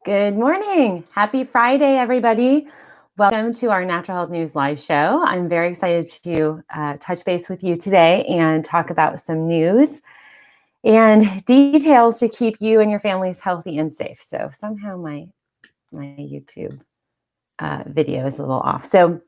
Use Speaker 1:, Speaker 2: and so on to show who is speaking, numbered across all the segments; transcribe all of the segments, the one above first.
Speaker 1: Good morning. Happy Friday, everybody. Welcome to our Natural Health News Live show. I'm very excited to touch base with you today and talk about some news and details to keep you and your families healthy and safe. So somehow my YouTube video is a little off. So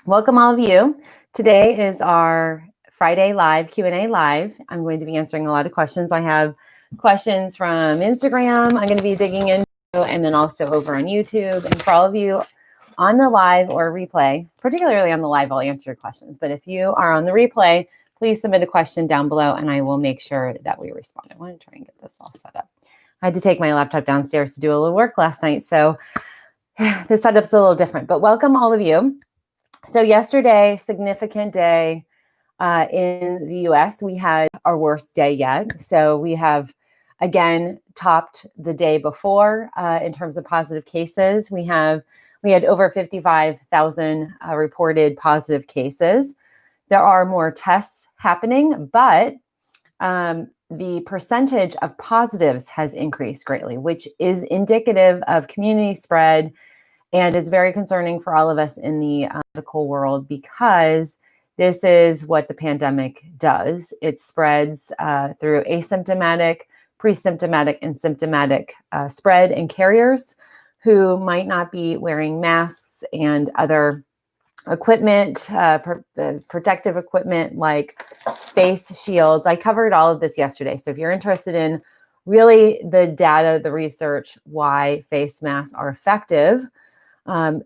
Speaker 1: welcome all of you. Today is our Friday live Q&A live. I'm going to be answering a lot of questions. I have questions from Instagram I'm going to be digging into, and then also over on YouTube. And for all of you on the live or replay, particularly on the live, I'll answer your questions. But if you are on the replay, please submit a question down below and I will make sure that we respond. I want to try and get this all set up. I had to take my laptop downstairs to do a little work last night, so the setup's a little different. But welcome all of you. So yesterday, significant day in the US. We had our worst day yet. So we have, again, topped the day before in terms of positive cases. We had over 55,000 reported positive cases. There are more tests happening, but the percentage of positives has increased greatly, which is indicative of community spread and is very concerning for all of us in the medical world, because this is what the pandemic does. It spreads through asymptomatic, pre-symptomatic, and symptomatic spread and carriers who might not be wearing masks and other equipment, protective equipment like face shields. I covered all of this yesterday. So if you're interested in really the data, the research, why face masks are effective,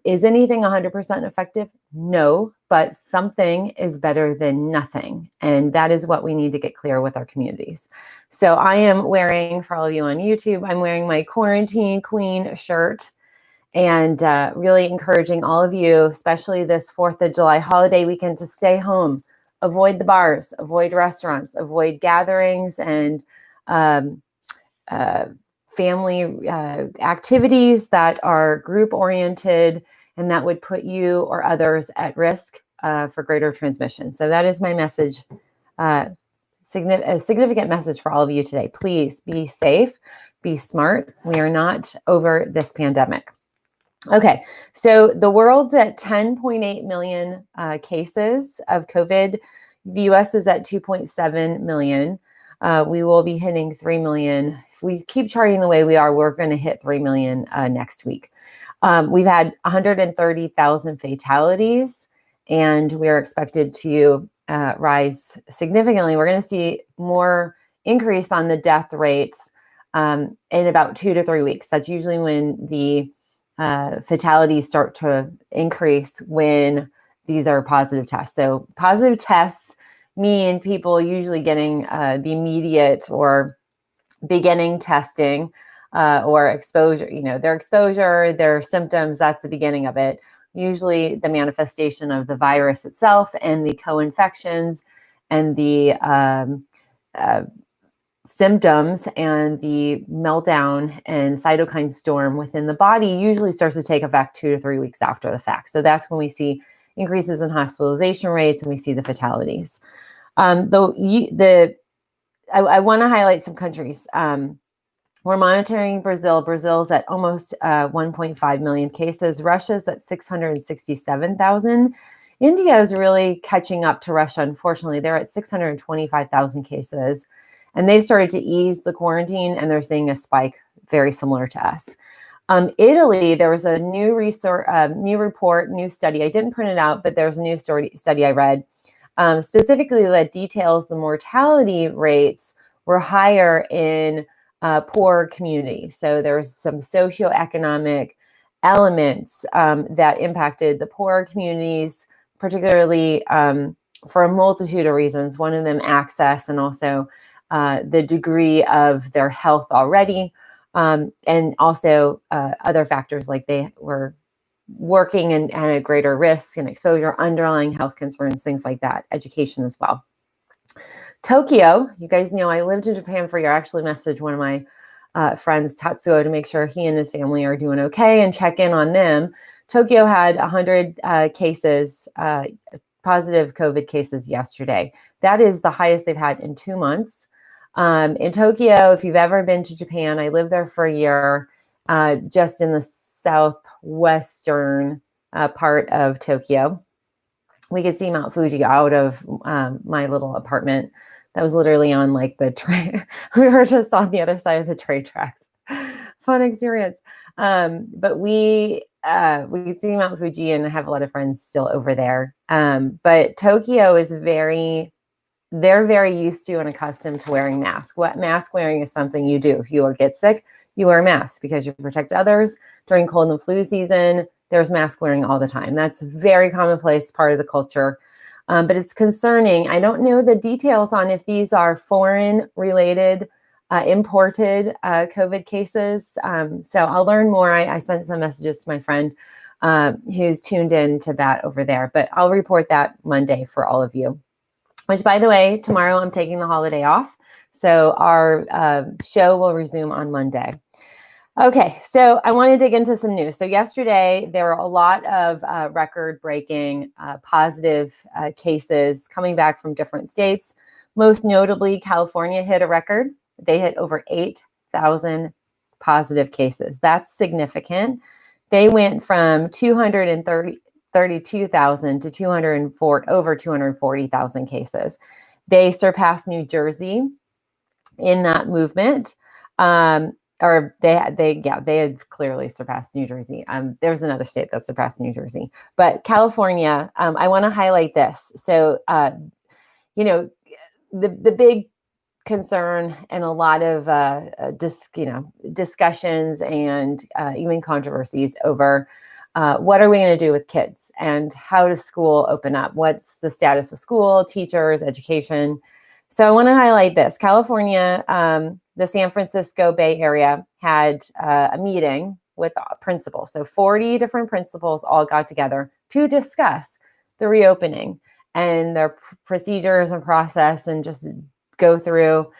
Speaker 1: is anything 100% effective? No, but something is better than nothing. And that is what we need to get clear with our communities. So I am wearing, for all of you on YouTube, I'm wearing my Quarantine Queen shirt, and really encouraging all of you, especially this 4th of July holiday weekend, to stay home, avoid the bars, avoid restaurants, avoid gatherings and family activities that are group oriented and that would put you or others at risk for greater transmission. So that is my message, a significant message for all of you today. Please be safe, be smart. We are not over this pandemic. Okay, so the world's at 10.8 million cases of COVID. The US is at 2.7 million. We will be hitting 3 million. If we keep charting the way we are, we're going to hit 3 million next week. We've had 130,000 fatalities, and we are expected to rise significantly. We're going to see more increase on the death rates in about 2 to 3 weeks. That's usually when the fatalities start to increase, when these are positive tests. So positive tests mean people usually getting the immediate or beginning testing or exposure, their exposure, their symptoms, that's the beginning of it. Usually the manifestation of the virus itself and the co-infections and the symptoms and the meltdown and cytokine storm within the body usually starts to take effect 2 to 3 weeks after the fact. So that's when we see increases in hospitalization rates and we see the fatalities. I want to highlight some countries. We're monitoring Brazil. Brazil's at almost 1.5 million cases. Russia's at 667,000. India is really catching up to Russia. Unfortunately, they're at 625,000 cases. And they've started to ease the quarantine, and they're seeing a spike very similar to us. Italy, there was a new report, new study. I didn't print it out, but there's a new study I read specifically that details the mortality rates were higher in poor communities. So there's some socioeconomic elements that impacted the poorer communities, particularly for a multitude of reasons. One of them, access, and also the degree of their health already, and also other factors like they were working and at a greater risk and exposure, underlying health concerns, things like that, education as well. Tokyo, you guys know I lived in Japan for a year. I actually messaged one of my friends, Tatsuo, to make sure he and his family are doing okay and check in on them. Tokyo had 100 cases, positive COVID cases yesterday. That is the highest they've had in 2 months. In Tokyo, if you've ever been to Japan, I lived there for a year. just in the southwestern part of Tokyo. We could see Mount Fuji out of my little apartment. That was literally on like the train. We were just on the other side of the train tracks. Fun experience. But we could see Mount Fuji, and I have a lot of friends still over there. But Tokyo is they're very used to and accustomed to wearing masks. What mask wearing is something you do. If you get sick, you wear a mask because you protect others. During cold and flu season, there's mask wearing all the time. That's a very commonplace part of the culture. But it's concerning. I don't know the details on if these are foreign related, imported COVID cases. So I'll learn more. I sent some messages to my friend who's tuned in to that over there, but I'll report that Monday for all of you. Which, by the way, tomorrow I'm taking the holiday off. So our show will resume on Monday. Okay, so I want to dig into some news. So yesterday, there were a lot of record-breaking positive cases coming back from different states. Most notably, California hit a record. They hit over 8,000 positive cases. That's significant. They went from 232,000 to over 240,000 cases. They surpassed New Jersey in that movement. Or they had clearly surpassed New Jersey. There's another state that surpassed New Jersey, but California. I want to highlight this. So, the big concern and a lot of discussions and even controversies over what are we going to do with kids and how does school open up? What's the status of school, teachers, education? So I want to highlight this. California, the San Francisco Bay Area had a meeting with principals. So 40 different principals all got together to discuss the reopening and their procedures and process and just go through,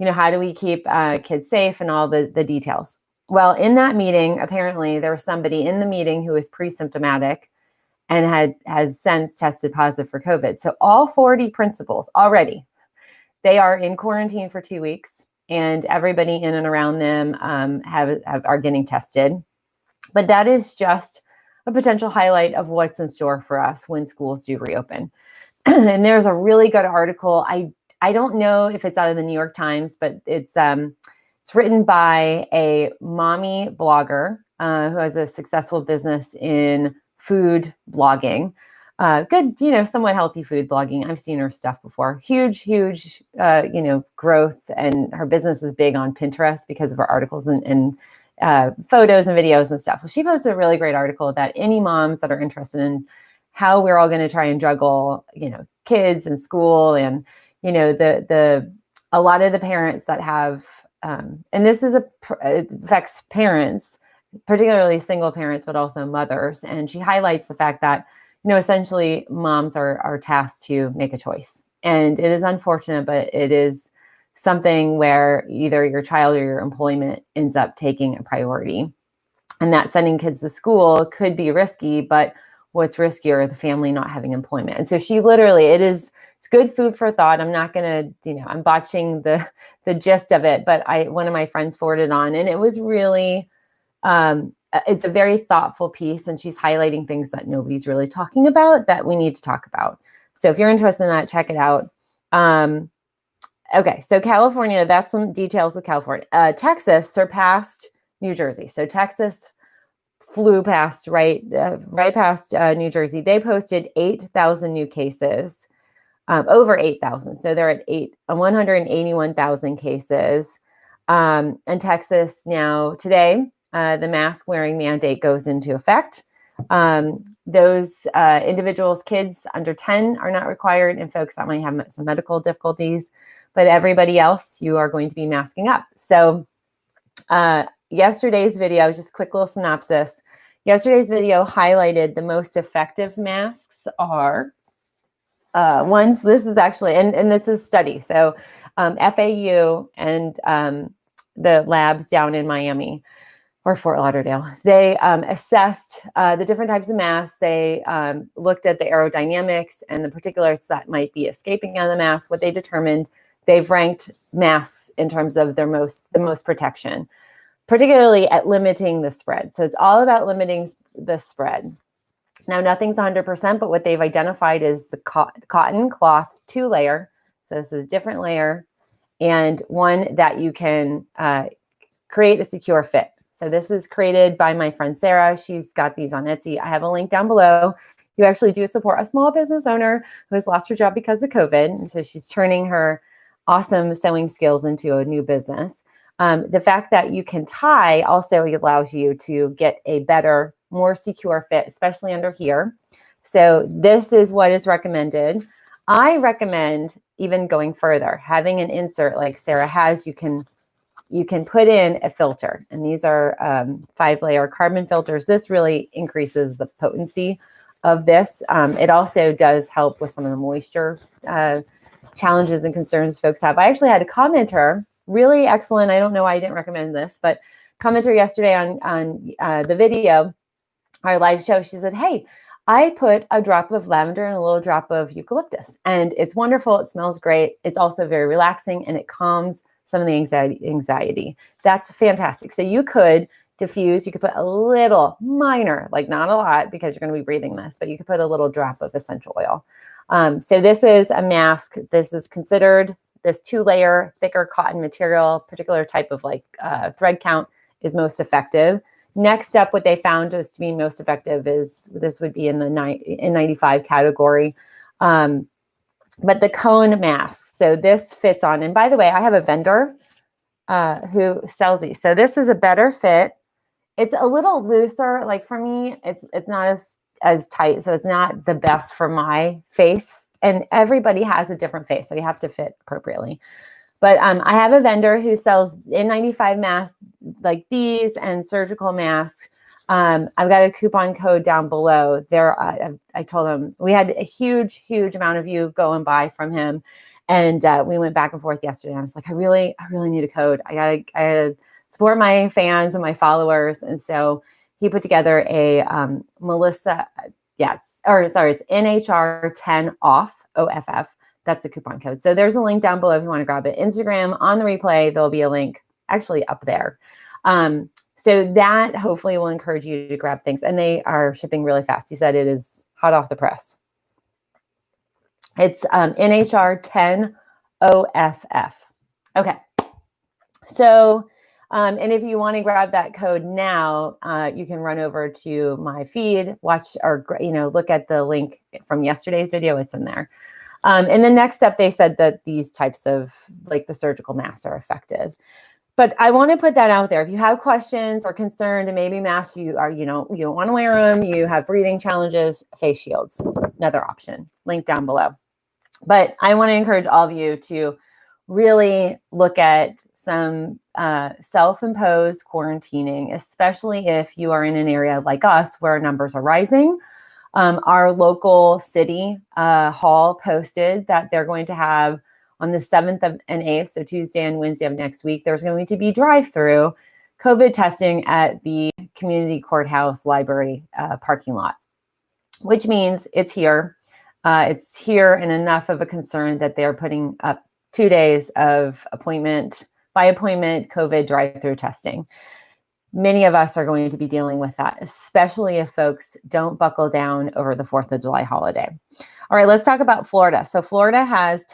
Speaker 1: how do we keep kids safe and all the details. Well, in that meeting, apparently there was somebody in the meeting who was pre-symptomatic and has since tested positive for COVID. So all 40 principals already, they are in quarantine for 2 weeks, and everybody in and around them are getting tested. But that is just a potential highlight of what's in store for us when schools do reopen. And there's a really good article. I don't know if it's out of the New York Times, but it's written by a mommy blogger who has a successful business in food blogging. Good, somewhat healthy food blogging. I've seen her stuff before. Huge, growth. And her business is big on Pinterest because of her articles and photos and videos and stuff. Well, she posted a really great article that any moms that are interested in how we're all going to try and juggle, kids and school and, a lot of the parents that have, and this affects parents, particularly single parents, but also mothers. And she highlights the fact that, essentially moms are tasked to make a choice. And it is unfortunate, but it is something where either your child or your employment ends up taking a priority. And that sending kids to school could be risky, but what's riskier, the family not having employment. And so she literally, it's good food for thought. I'm not going to, I'm botching the gist of it, but one of my friends forwarded on, and it was really, it's a very thoughtful piece, and she's highlighting things that nobody's really talking about that we need to talk about. So if you're interested in that, check it out. Okay, so California, that's some details of California. Texas surpassed New Jersey. So Texas flew past right past New Jersey. They posted 8,000 new cases, over 8,000. So they're at 181,000 cases. And Texas now today, the mask wearing mandate goes into effect. Those individuals, kids under 10 are not required, and folks that might have some medical difficulties, but everybody else, you are going to be masking up. So yesterday's video, just quick little synopsis. Yesterday's video highlighted the most effective masks are ones, this is actually, and this is study. So FAU and the labs down in Miami or Fort Lauderdale, they assessed the different types of masks. They looked at the aerodynamics and the particulates that might be escaping out of the mask. What they determined, they've ranked masks in terms of the most protection. particularly at limiting the spread. So it's all about limiting the spread. Now, nothing's 100%, but what they've identified is the cotton cloth 2-layer. So this is a different layer, and one that you can create a secure fit. So this is created by my friend Sarah. She's got these on Etsy. I have a link down below. You actually do support a small business owner who has lost her job because of COVID. And so she's turning her awesome sewing skills into a new business. The fact that you can tie also allows you to get a better, more secure fit, especially under here. So this is what is recommended. I recommend even going further, having an insert like Sarah has. You can put in a filter, and these are 5-layer carbon filters. This really increases the potency of this. It also does help with some of the moisture challenges and concerns folks have. I actually had a commenter, really excellent. I don't know why I didn't recommend this, but commenter yesterday on the video, our live show, she said, hey, I put a drop of lavender and a little drop of eucalyptus, and it's wonderful. It smells great. It's also very relaxing, and it calms some of the anxiety. That's fantastic. So you could diffuse, you could put a little minor, like not a lot because you're going to be breathing this, but you could put a little drop of essential oil. So this is a mask. This is considered this 2-layer thicker cotton material, particular type of like thread count is most effective. Next up, what they found was to be most effective is this would be in the N95 category. But the cone mask. So this fits on. And by the way, I have a vendor who sells these. So this is a better fit. It's a little looser. Like for me, it's not as tight. So it's not the best for my face. And everybody has a different face, so you have to fit appropriately. But I have a vendor who sells N95 masks like these and surgical masks. I've got a coupon code down below there. I told him we had a huge amount of you go and buy from him. And we went back and forth yesterday. I was like, I really need a code. I gotta support my fans and my followers. And so he put together a Melissa, it's NHR 10 off, OFF. That's a coupon code. So there's a link down below if you want to grab it. Instagram on the replay, there'll be a link actually up there. So that hopefully will encourage you to grab things. And they are shipping really fast. He said it is hot off the press. It's NHR 10 OFF. Okay. So, and if you want to grab that code now, you can run over to my feed, watch or, look at the link from yesterday's video. It's in there. And the next step, they said that these types of like the surgical masks are effective. But I want to put that out there. If you have questions or concerned, and maybe masks you don't want to wear them, you have breathing challenges, face shields, another option, link down below. But I want to encourage all of you to really look at some self-imposed quarantining, especially if you are in an area like us where numbers are rising. Our local city hall posted that they're going to have on the 7th and 8th, so Tuesday and Wednesday of next week, there's going to be drive-through COVID testing at the community courthouse library parking lot, which means it's here. It's here and enough of a concern that they're putting up 2 days of by appointment COVID drive-through testing. Many of us are going to be dealing with that, especially if folks don't buckle down over the 4th of July holiday. All right, let's talk about Florida. So Florida has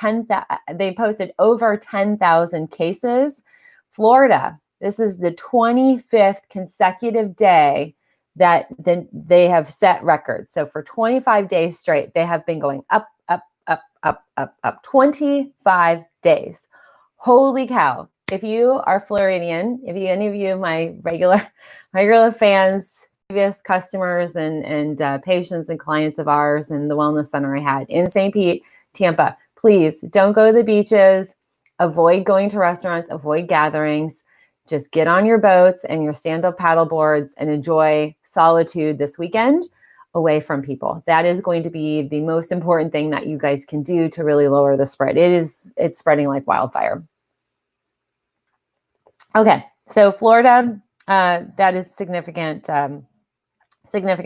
Speaker 1: they posted over 10,000 cases. Florida, this is the 25th consecutive day that they have set records. So for 25 days straight, they have been going up, 25 days. Holy cow. If you are Floridian, any of you, my regular fans, previous customers and patients and clients of ours and the wellness center I had in St. Pete, Tampa, please don't go to the beaches, avoid going to restaurants, avoid gatherings, just get on your boats and your stand-up paddle boards and enjoy solitude this weekend away from people. That is going to be the most important thing that you guys can do to really lower the spread. It's spreading like wildfire. Okay, so Florida, that is significant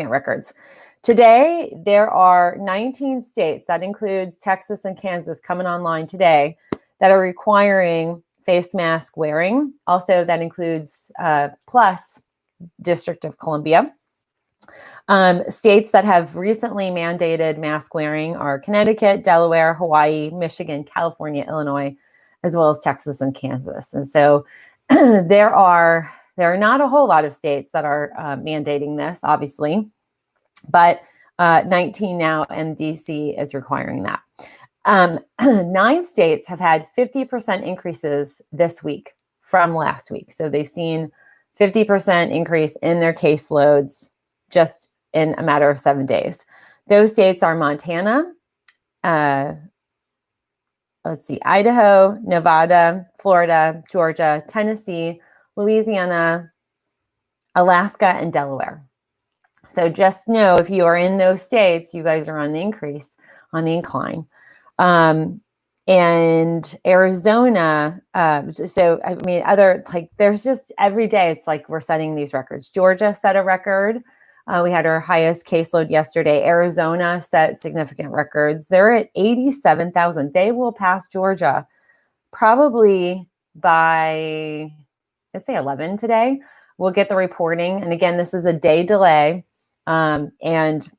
Speaker 1: records. Today, there are 19 states, that includes Texas and Kansas coming online today, that are requiring face mask wearing. Also, that includes plus District of Columbia. States that have recently mandated mask wearing are Connecticut, Delaware, Hawaii, Michigan, California, Illinois, as well as Texas and Kansas. And so there are not a whole lot of states that are mandating this, obviously, but 19 now, and DC is requiring that. 9 states have had 50% increases this week from last week. So they've seen 50% increase in their caseloads just in a matter of 7 days. Those states are Montana, Idaho, Nevada, Florida, Georgia, Tennessee, Louisiana, Alaska, and Delaware. So just know, if you are in those states, you guys are on the incline. And Arizona, there's just every day, it's like we're setting these records. Georgia set a record. We had our highest caseload yesterday. Arizona set significant records. They're at 87,000. They will pass Georgia probably by, let's say 11 today. We'll get the reporting. And again, this is a day delay. And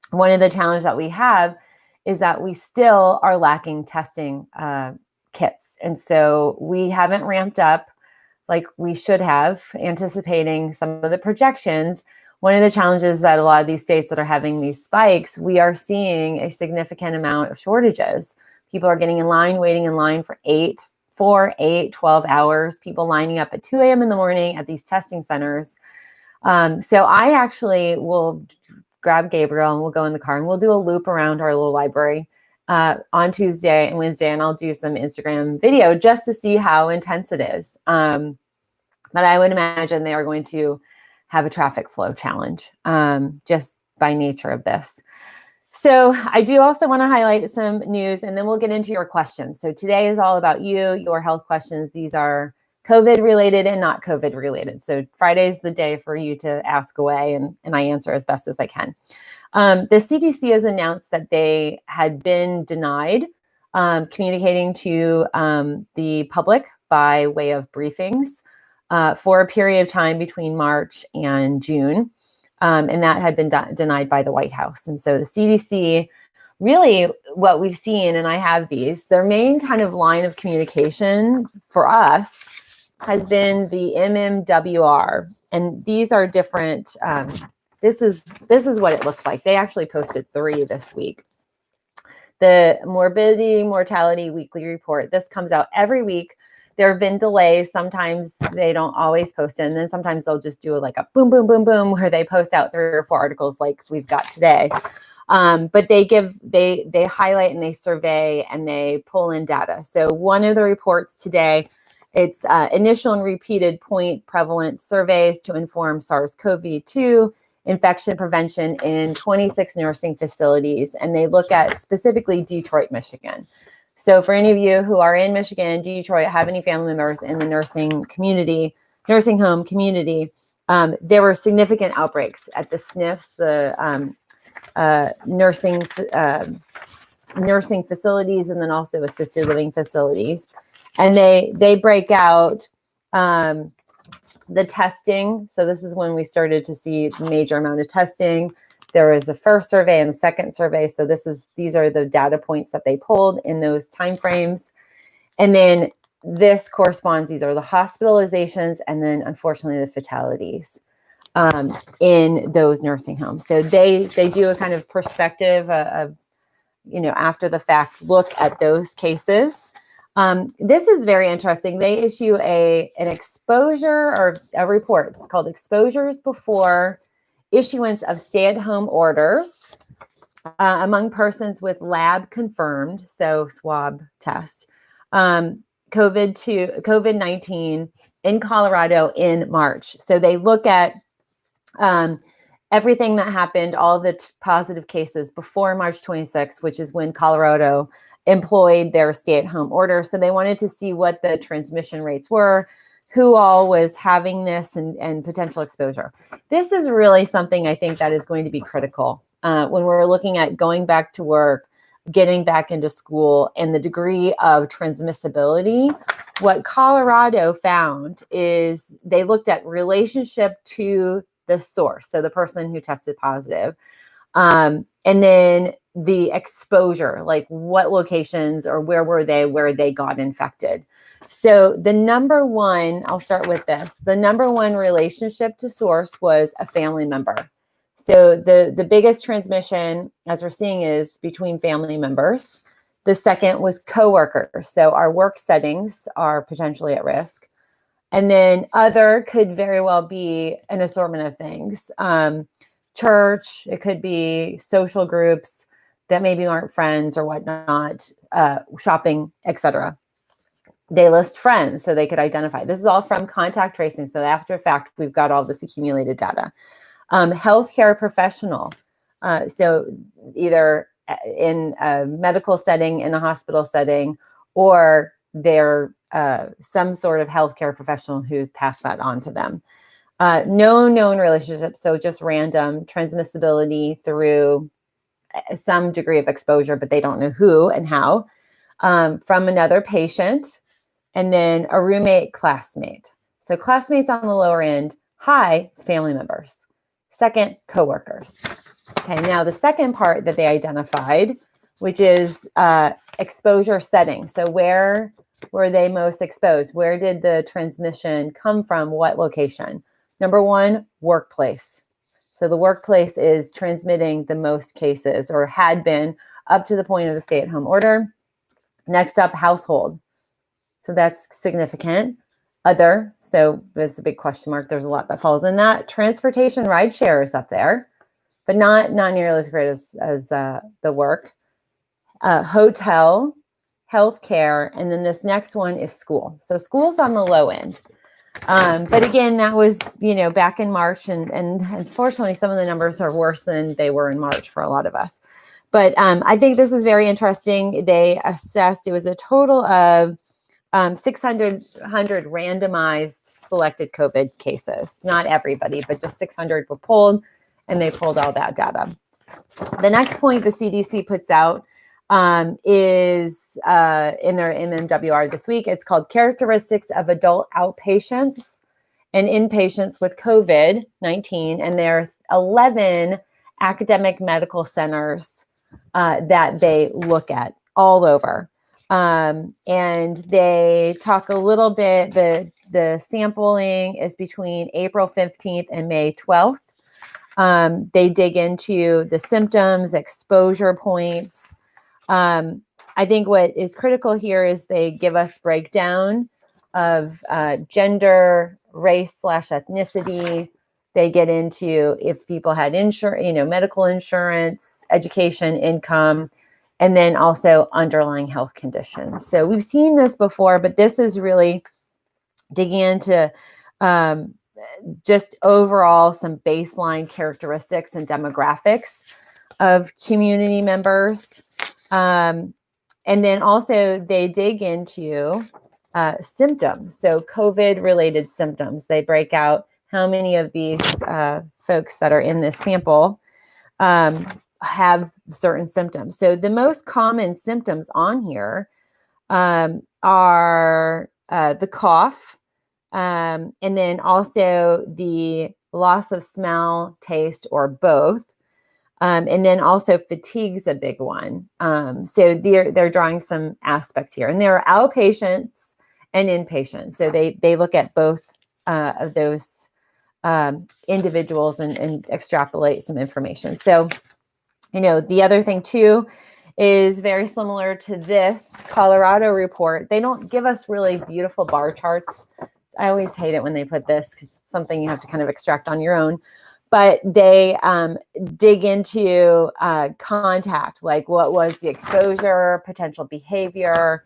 Speaker 1: one of the challenges that we have is that we still are lacking testing kits. And so we haven't ramped up like we should have, anticipating some of the projections. One of the challenges that a lot of these states that are having these spikes, we are seeing a significant amount of shortages. People are getting in line, waiting in line for 12 hours, people lining up at 2 a.m. in the morning at these testing centers. So I actually will grab Gabriel and we'll go in the car and we'll do a loop around our little library on Tuesday and Wednesday, and I'll do some Instagram video just to see how intense it is. But I would imagine they are going to have a traffic flow challenge just by nature of this. So I do also want to highlight some news, and then we'll get into your questions. So today is all about you, your health questions. These are COVID related and not COVID related. So Friday is the day for you to ask away, and I answer as best as I can. The CDC has announced that they had been denied communicating to the public by way of briefings for a period of time between March and June. And that had been denied by the White House. And so the CDC, really what we've seen, and I have these, their main kind of line of communication for us has been the MMWR. And these are different, this is what it looks like. They actually posted 3 this week. The Morbidity Mortality Weekly Report. This comes out every week. There have been delays. Sometimes they don't always post it. And then sometimes they'll just do like a boom, boom, boom, boom, where they post out 3 or 4 articles like we've got today. But they highlight and they survey and they pull in data. So one of the reports today, it's initial and repeated point prevalence surveys to inform SARS-CoV-2 infection prevention in 26 nursing facilities. And they look at specifically Detroit, Michigan. So for any of you who are in Michigan, Detroit, have any family members in the nursing home community, there were significant outbreaks at the SNFs, the nursing facilities, and then also assisted living facilities. And they break out the testing. So this is when we started to see the major amount of testing. There was a first survey and a second survey. So these are the data points that they pulled in those timeframes. And then this corresponds, these are the hospitalizations, and then unfortunately the fatalities in those nursing homes. So they do a kind of perspective of, after the fact look at those cases. This is very interesting. They issue an exposure or a report. It's called Exposures Before Issuance of Stay-at-Home Orders among persons with lab confirmed, so swab test, COVID-19 in Colorado in March. So they look at everything that happened, all the positive cases before March 26th, which is when Colorado employed their stay-at-home order. So they wanted to see what the transmission rates were, who all was having this, and potential exposure. This is really something I think that is going to be critical when we're looking at going back to work, getting back into school and the degree of transmissibility. What Colorado found is they looked at relationship to the source, so the person who tested positive, and then the exposure, like what locations or where were they where they got infected. So the number one, I'll start with this, the number one relationship to source was a family member. So the biggest transmission, as we're seeing, is between family members. The second was coworkers. So our work settings are potentially at risk. And then other could very well be an assortment of things. Church, it could be social groups that maybe aren't friends or whatnot, shopping, etc. They list friends so they could identify. This is all from contact tracing. So after the fact, we've got all this accumulated data. Healthcare professional. So either in a medical setting, in a hospital setting, or they're some sort of healthcare professional who passed that on to them. No known relationships, so just random transmissibility through some degree of exposure, but they don't know who and how, from another patient, and then a roommate, classmate. So classmates on the lower end, high, family members. Second, coworkers. Okay, now the second part that they identified, which is exposure setting. So where were they most exposed? Where did the transmission come from? What location? Number one, workplace. So the workplace is transmitting the most cases, or had been up to the point of the stay-at-home order. Next up, household. So that's significant. Other, so that's a big question mark. There's a lot that falls in that. Transportation, rideshare is up there, but not nearly as great as the work. Hotel, healthcare, and then this next one is school. So school's on the low end. But again, that was, back in March, and unfortunately, some of the numbers are worse than they were in March for a lot of us. But I think this is very interesting. They assessed, it was a total of 600 randomized selected COVID cases. Not everybody, but just 600 were pulled, and they pulled all that data. The next point the CDC puts out is in their MMWR this week. It's called Characteristics of Adult Outpatients and Inpatients with COVID-19. And there are 11 academic medical centers that they look at all over. And they talk a little bit, the sampling is between April 15th and May 12th. They dig into the symptoms, exposure points. I think what is critical here is they give us breakdown of gender, race/ethnicity. They get into if people had insurance, medical insurance, education, income, and then also underlying health conditions. So we've seen this before, but this is really digging into just overall some baseline characteristics and demographics of community members. And then also they dig into symptoms. So COVID-related symptoms. They break out how many of these folks that are in this sample have certain symptoms. So the most common symptoms on here are the cough, and then also the loss of smell, taste, or both. And then also fatigue's a big one. So they're drawing some aspects here. And there are outpatients and inpatients. So they look at both of those individuals and extrapolate some information. So, the other thing too is very similar to this Colorado report. They don't give us really beautiful bar charts. I always hate it when they put this because it's something you have to kind of extract on your own. But they dig into contact, like what was the exposure, potential behavior.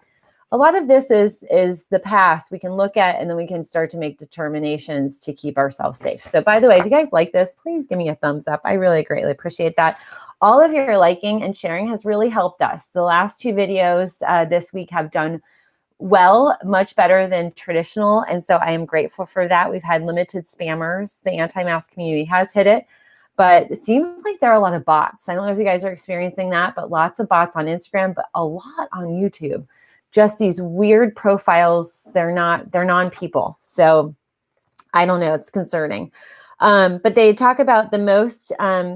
Speaker 1: A lot of this is the past we can look at, and then we can start to make determinations to keep ourselves safe. So by the way, if you guys like this, please give me a thumbs up. I really greatly appreciate that. All of your liking and sharing has really helped us. The last two videos this week have done well, much better than traditional. And so I am grateful for that. We've had limited spammers. The anti-mask community has hit it. but it seems like there are a lot of bots. I don't know if you guys are experiencing that, but lots of bots on Instagram, but a lot on YouTube. Just these weird profiles. They're non-people. So I don't know. It's concerning. But they talk about the most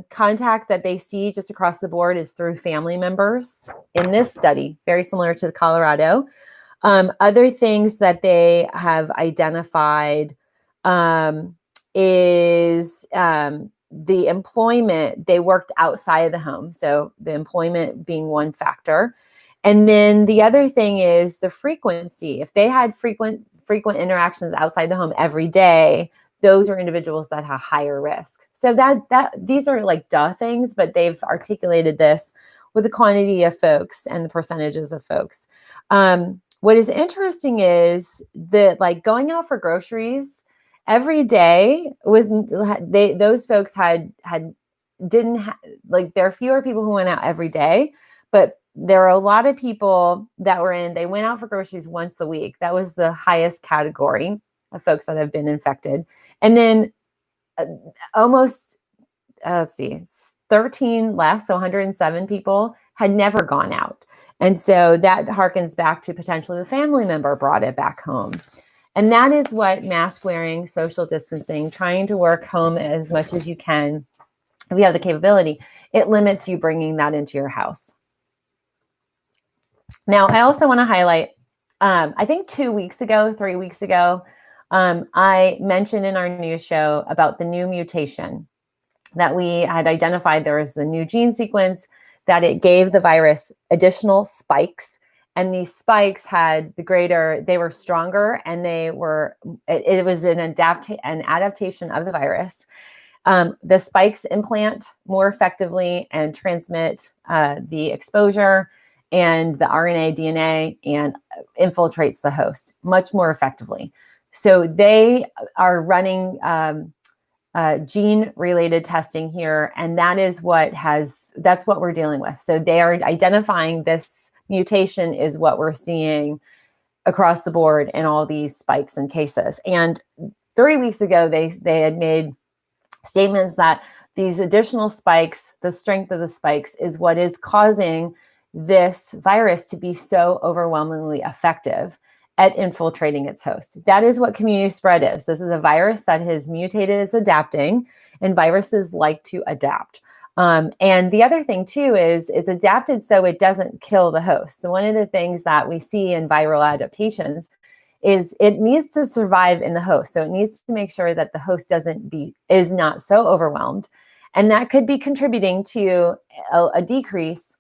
Speaker 1: contact that they see just across the board is through family members in this study, very similar to Colorado. Other things that they have identified is the employment. They worked outside of the home. So the employment being one factor. And then the other thing is the frequency. If they had frequent interactions outside the home every day, those are individuals that have higher risk. So that these are like duh things, but they've articulated this with the quantity of folks and the percentages of folks. What is interesting is that like going out for groceries every day was those folks there are fewer people who went out every day, but there are a lot of people that they went out for groceries once a week. That was the highest category of folks that have been infected. And then almost, 13 less, so 107 people had never gone out. And so that harkens back to potentially the family member brought it back home. And that is what mask wearing, social distancing, trying to work home as much as you can, if you have the capability, it limits you bringing that into your house. Now, I also want to highlight, I think 3 weeks ago, I mentioned in our news show about the new mutation that we had identified. There was a new gene sequence that it gave the virus additional spikes. And these spikes they were stronger, and it was an adaptation of the virus. The spikes implant more effectively and transmit the exposure and the RNA, DNA, and infiltrates the host much more effectively. So they are running gene-related testing here, and that's what we're dealing with. So they are identifying this mutation is what we're seeing across the board in all these spikes and cases. And 3 weeks ago, they had made statements that these additional spikes, the strength of the spikes, is what is causing this virus to be so overwhelmingly effective at infiltrating its host. That is what community spread is. This is a virus that has mutated, it's adapting, and viruses like to adapt. And the other thing too is it's adapted so it doesn't kill the host. So one of the things that we see in viral adaptations is it needs to survive in the host. So it needs to make sure that the host is not so overwhelmed. And that could be contributing to a decrease,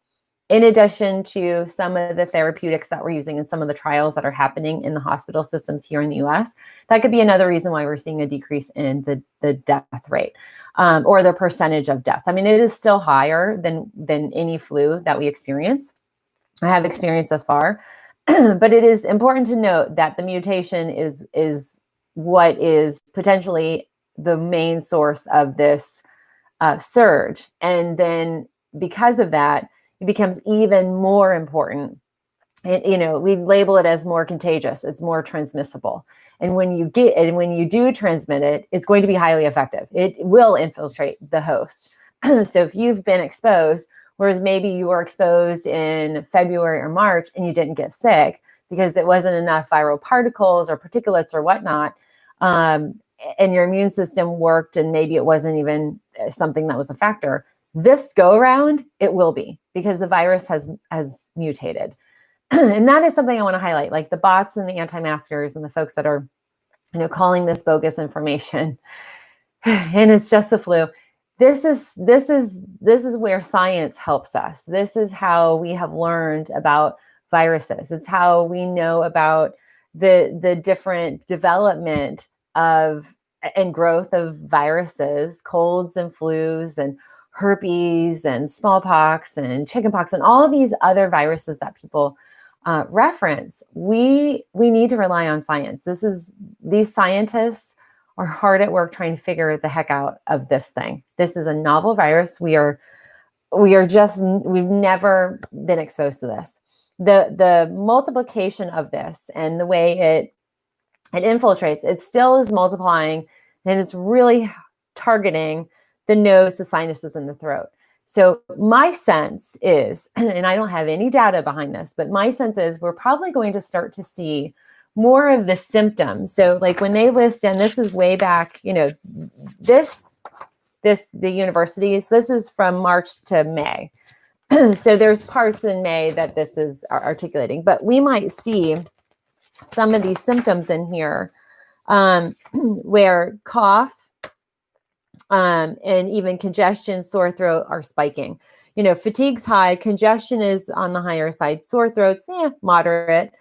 Speaker 1: in addition to some of the therapeutics that we're using and some of the trials that are happening in the hospital systems here in the US. That could be another reason why we're seeing a decrease in the death rate or the percentage of deaths. I mean, it is still higher than any flu that we experience. I have experienced thus far. But it is important to note that the mutation is what is potentially the main source of this surge. And then because of that, it becomes even more important. We label it as more contagious. It's more transmissible. And when you do transmit it, it's going to be highly effective. It will infiltrate the host. So if you've been exposed, whereas maybe you were exposed in February or March and you didn't get sick because it wasn't enough viral particles or particulates or whatnot, and your immune system worked and maybe it wasn't even something that was a factor, this go around, it will be, because the virus has mutated. And that is something I want to highlight, like the bots and the anti-maskers and the folks that are, calling this bogus information. And it's just the flu. This is where science helps us. This is how we have learned about viruses. It's how we know about the different development of and growth of viruses, colds and flus and herpes and smallpox and chickenpox and all of these other viruses that people reference. We need to rely on science. These scientists are hard at work trying to figure the heck out of this thing. This is a novel virus. We've never been exposed to this. The multiplication of this and the way it infiltrates, it still is multiplying, and it's really targeting the nose, the sinuses, and the throat. So my sense is, and I don't have any data behind this, but my sense is we're probably going to start to see more of the symptoms. So like when they list, and this is way back, the universities, this is from March to May. So there's parts in May that this is articulating, but we might see some of these symptoms in here where cough and even congestion, sore throat are spiking. Fatigue's high, congestion is on the higher side, sore throats, moderate,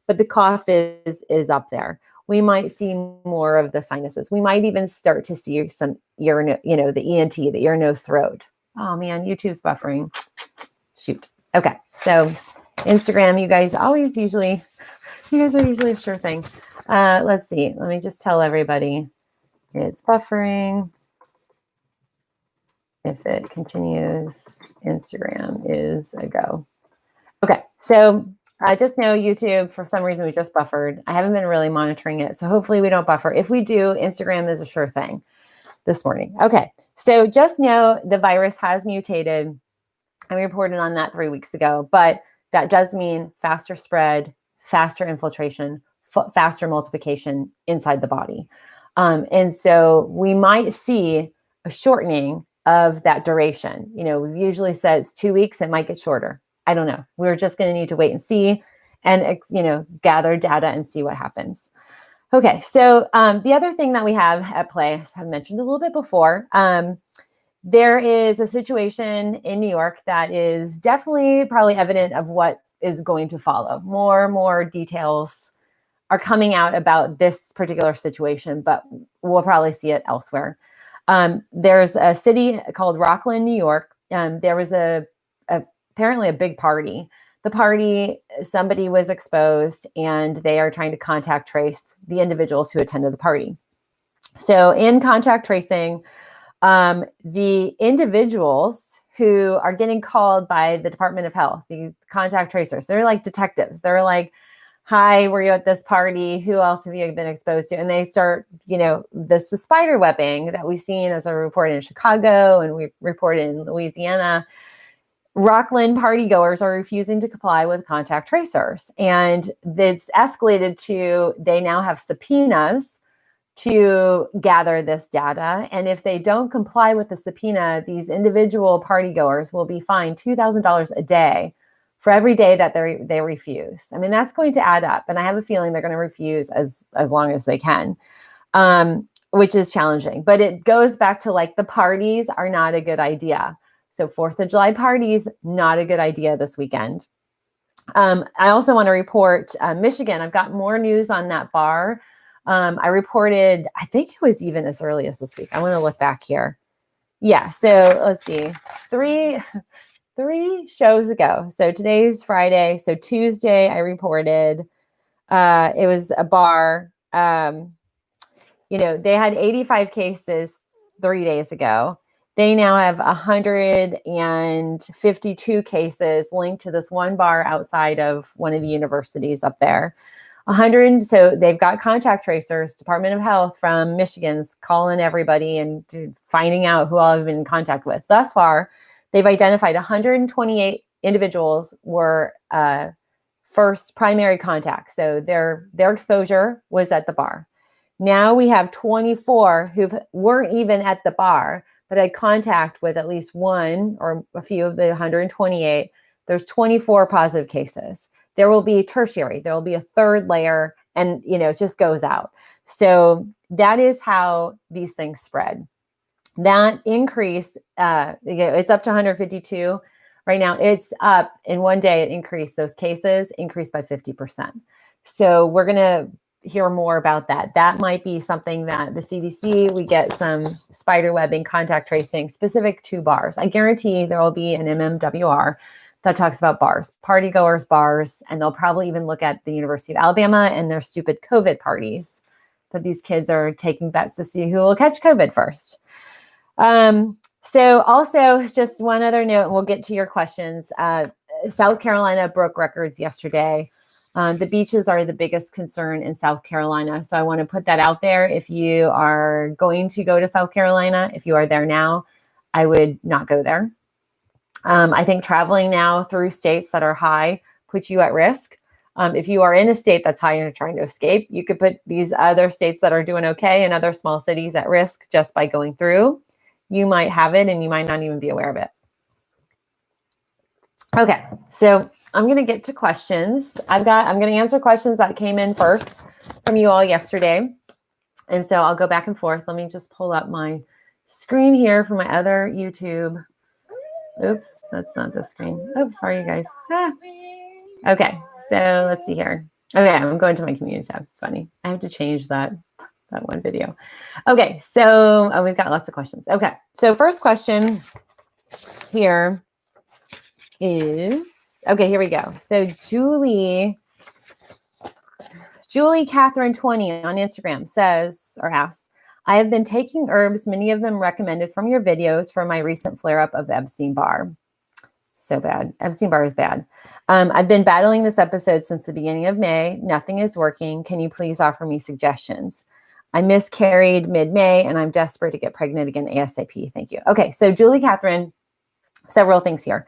Speaker 1: but the cough is up there. We might see more of the sinuses. We might even start to see some ear, the ENT, the ear, nose, throat. Oh man, YouTube's buffering. Shoot. Okay. So Instagram, you guys are usually a sure thing. Let's see. Let me just tell everybody it's buffering. If it continues, Instagram is a go. Okay. So I just know YouTube, for some reason, we just buffered. I haven't been really monitoring it. So hopefully we don't buffer. If we do, Instagram is a sure thing this morning. Okay. So just know the virus has mutated. I reported on that 3 weeks ago, but that does mean faster spread, faster infiltration, faster multiplication inside the body. And so we might see a shortening of that duration. We've usually said it's 2 weeks. It might get shorter. I don't know. We're just going to need to wait and see and, gather data and see what happens. Okay. So the other thing that we have at play, as I mentioned a little bit before, there is a situation in New York that is definitely probably evident of what is going to follow. More details are coming out about this particular situation, but we'll probably see it elsewhere. There's a city called Rockland, New York. There was apparently a big party. The party, somebody was exposed, and they are trying to contact trace the individuals who attended the party. So in contact tracing, the individuals who are getting called by the Department of Health, these contact tracers, they're like detectives. They're like, hi, were you at this party? Who else have you been exposed to? And they start, this is spider webbing that we've seen as a report in Chicago, and we reported in Louisiana. Rockland partygoers are refusing to comply with contact tracers. And it's escalated to, they now have subpoenas to gather this data. And if they don't comply with the subpoena, these individual partygoers will be fined $2,000 a day for every day that they refuse. I mean, that's going to add up. And I have a feeling they're going to refuse as long as they can, which is challenging. But it goes back to like the parties are not a good idea. So 4th of July parties, not a good idea this weekend. I also want to report Michigan. I've got more news on that bar. I reported, I think it was even as early as this week. I want to look back here. Yeah. So let's see, three shows ago. So today's Friday. So Tuesday I reported, it was a bar, they had 85 cases 3 days ago. They now have 152 cases linked to this one bar outside of one of the universities up there. 100. So they've got contact tracers, Department of Health from Michigan's calling everybody and finding out who all have been in contact with. Thus far, they've identified 128 individuals were first primary contact. So their exposure was at the bar. Now we have 24 who weren't even at the bar, but had contact with at least one or a few of the 128. There's 24 positive cases. There will be tertiary. There will be a third layer, and it just goes out. So that is how these things spread. That increase, it's up to 152 right now. It's up in one day. It increased, those cases increased by 50%. So we're going to hear more about that. That might be something that the CDC, we get some spider webbing, contact tracing specific to bars. I guarantee there will be an MMWR that talks about bars, partygoers, bars, and they'll probably even look at the University of Alabama and their stupid COVID parties that these kids are taking bets to see who will catch COVID first. So also just one other note, and we'll get to your questions. South Carolina broke records yesterday. The beaches are the biggest concern in South Carolina. So I want to put that out there. If you are going to go to South Carolina, if you are there now, I would not go there. I think traveling now through states that are high puts you at risk. If you are in a state that's high and you're trying to escape, you could put these other states that are doing okay and other small cities at risk just by going through. You might have it and you might not even be aware of it. Okay, so I'm going to get to questions. I'm going to answer questions that came in first from you all yesterday. And so I'll go back and forth. Let me just pull up my screen here for my other YouTube. Oops, that's not the screen. Oops, sorry, you guys. Okay, so let's see here. Okay, I'm going to my community tab. It's funny. I have to change that one video. Okay, so we've got lots of questions. Okay, so first question here is, okay, here we go. So Julie Catherine 20 on Instagram says or asks, I have been taking herbs, many of them recommended from your videos for my recent flare-up of Epstein-Barr. So bad. Epstein-Barr is bad. I've been battling this episode since the beginning of May. Nothing is working. Can you please offer me suggestions? I miscarried mid-May and I'm desperate to get pregnant again ASAP. Thank you. Okay, so Julie Catherine, several things here.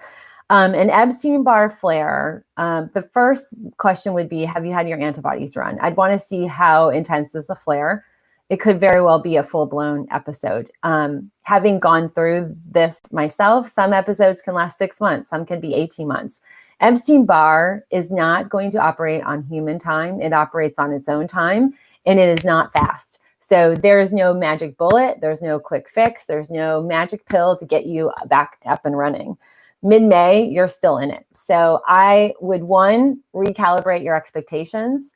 Speaker 1: An Epstein-Barr flare, the first question would be, have you had your antibodies run? I'd want to see how intense is the flare. It could very well be a full-blown episode. Having gone through this myself, some episodes can last 6 months, some can be 18 months. Epstein-Barr is not going to operate on human time. It operates on its own time, and it is not fast. So there is no magic bullet. There's no quick fix. There's no magic pill to get you back up and running. Mid-May, you're still in it. So I would, one, recalibrate your expectations.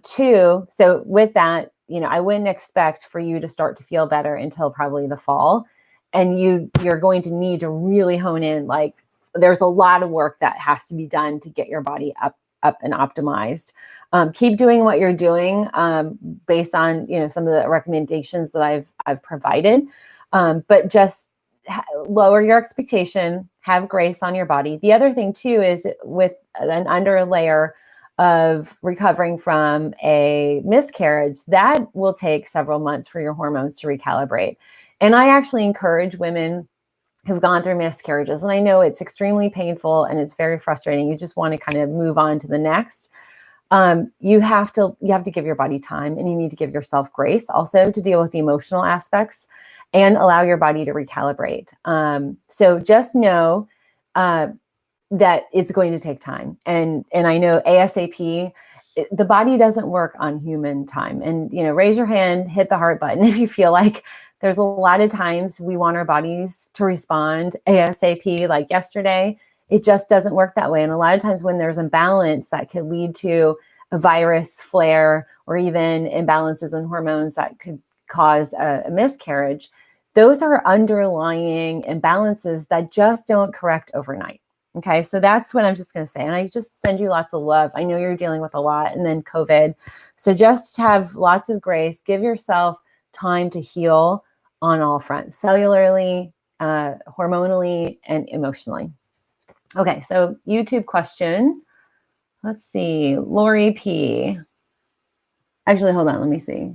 Speaker 1: Two, so with that, I wouldn't expect for you to start to feel better until probably the fall. And you're going to need to really hone in. Like, there's a lot of work that has to be done to get your body up and optimized. Keep doing what you're doing based on, some of the recommendations that I've provided. But just lower your expectation, have grace on your body. The other thing too is with an under layer of recovering from a miscarriage, that will take several months for your hormones to recalibrate. And I actually encourage women who've gone through miscarriages, and I know it's extremely painful and it's very frustrating. You just want to kind of move on to the next. You have to give your body time, and you need to give yourself grace also to deal with the emotional aspects and allow your body to recalibrate. So just know that it's going to take time. And I know ASAP, the body doesn't work on human time. And, raise your hand, hit the heart button if you feel like there's a lot of times we want our bodies to respond ASAP, like yesterday. It just doesn't work that way. And a lot of times when there's imbalance, that could lead to a virus flare or even imbalances in hormones that could cause a miscarriage. Those are underlying imbalances that just don't correct overnight. Okay, so that's what I'm just going to say. And I just send you lots of love. I know you're dealing with a lot, and then COVID. So just have lots of grace. Give yourself time to heal on all fronts, cellularly, hormonally, and emotionally. Okay, so YouTube question. Let's see. Lori P. Actually, hold on. Let me see.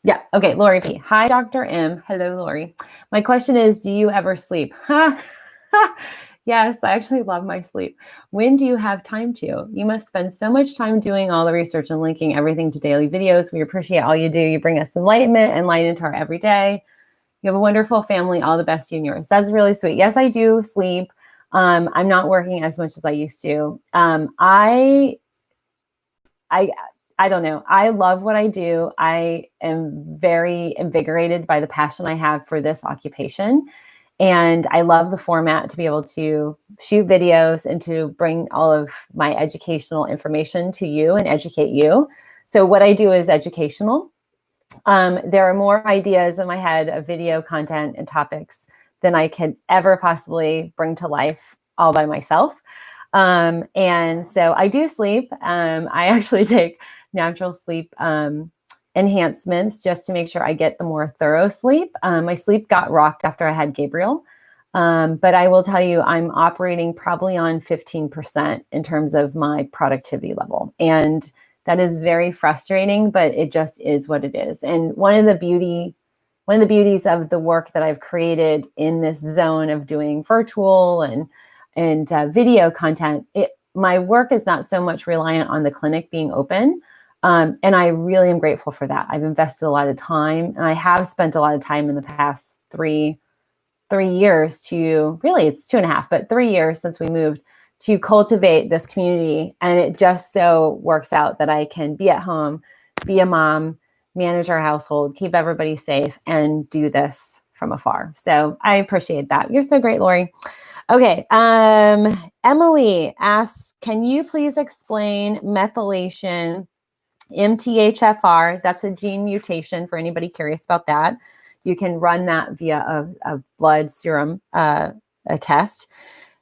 Speaker 1: Yeah. Okay. Lori P. Hi, Dr. M. Hello, Lori. My question is, do you ever sleep? Yes, I actually love my sleep. When do you have time to? You must spend so much time doing all the research and linking everything to daily videos. We appreciate all you do. You bring us enlightenment and light into our everyday. You have a wonderful family. All the best to you and yours. That's really sweet. Yes, I do sleep. I'm not working as much as I used to. I don't know. I love what I do. I am very invigorated by the passion I have for this occupation. And I love the format to be able to shoot videos and to bring all of my educational information to you and educate you. So what I do is educational. There are more ideas in my head of video content and topics than I could ever possibly bring to life all by myself. And so I do sleep. I actually take natural sleep enhancements just to make sure I get the more thorough sleep. My sleep got rocked after I had Gabriel. But I will tell you, I'm operating probably on 15% in terms of my productivity level. And That is very frustrating, but it just is what it is. And one of the beauties of the work that I've created in this zone of doing virtual and video content, my work is not so much reliant on the clinic being open. And I really am grateful for that. I've invested a lot of time, and I have spent a lot of time in the past three years to, really it's 2.5, but 3 years since we moved, to cultivate this community. And it just so works out that I can be at home, be a mom, manage our household, keep everybody safe, and do this from afar. So I appreciate that. You're so great, Lori. Okay. Emily asks, can you please explain methylation, MTHFR? That's a gene mutation for anybody curious about that. You can run that via a blood serum a test.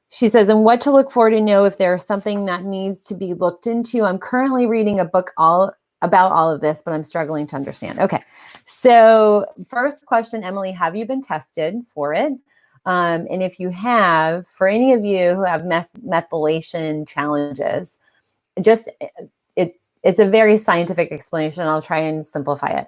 Speaker 1: She says, and what to look for to know if there's something that needs to be looked into. I'm currently reading a book about all of this, but I'm struggling to understand. Okay. So first question, Emily, have you been tested for it? And if you have, for any of you who have methylation challenges, just it's a very scientific explanation. I'll try and simplify it.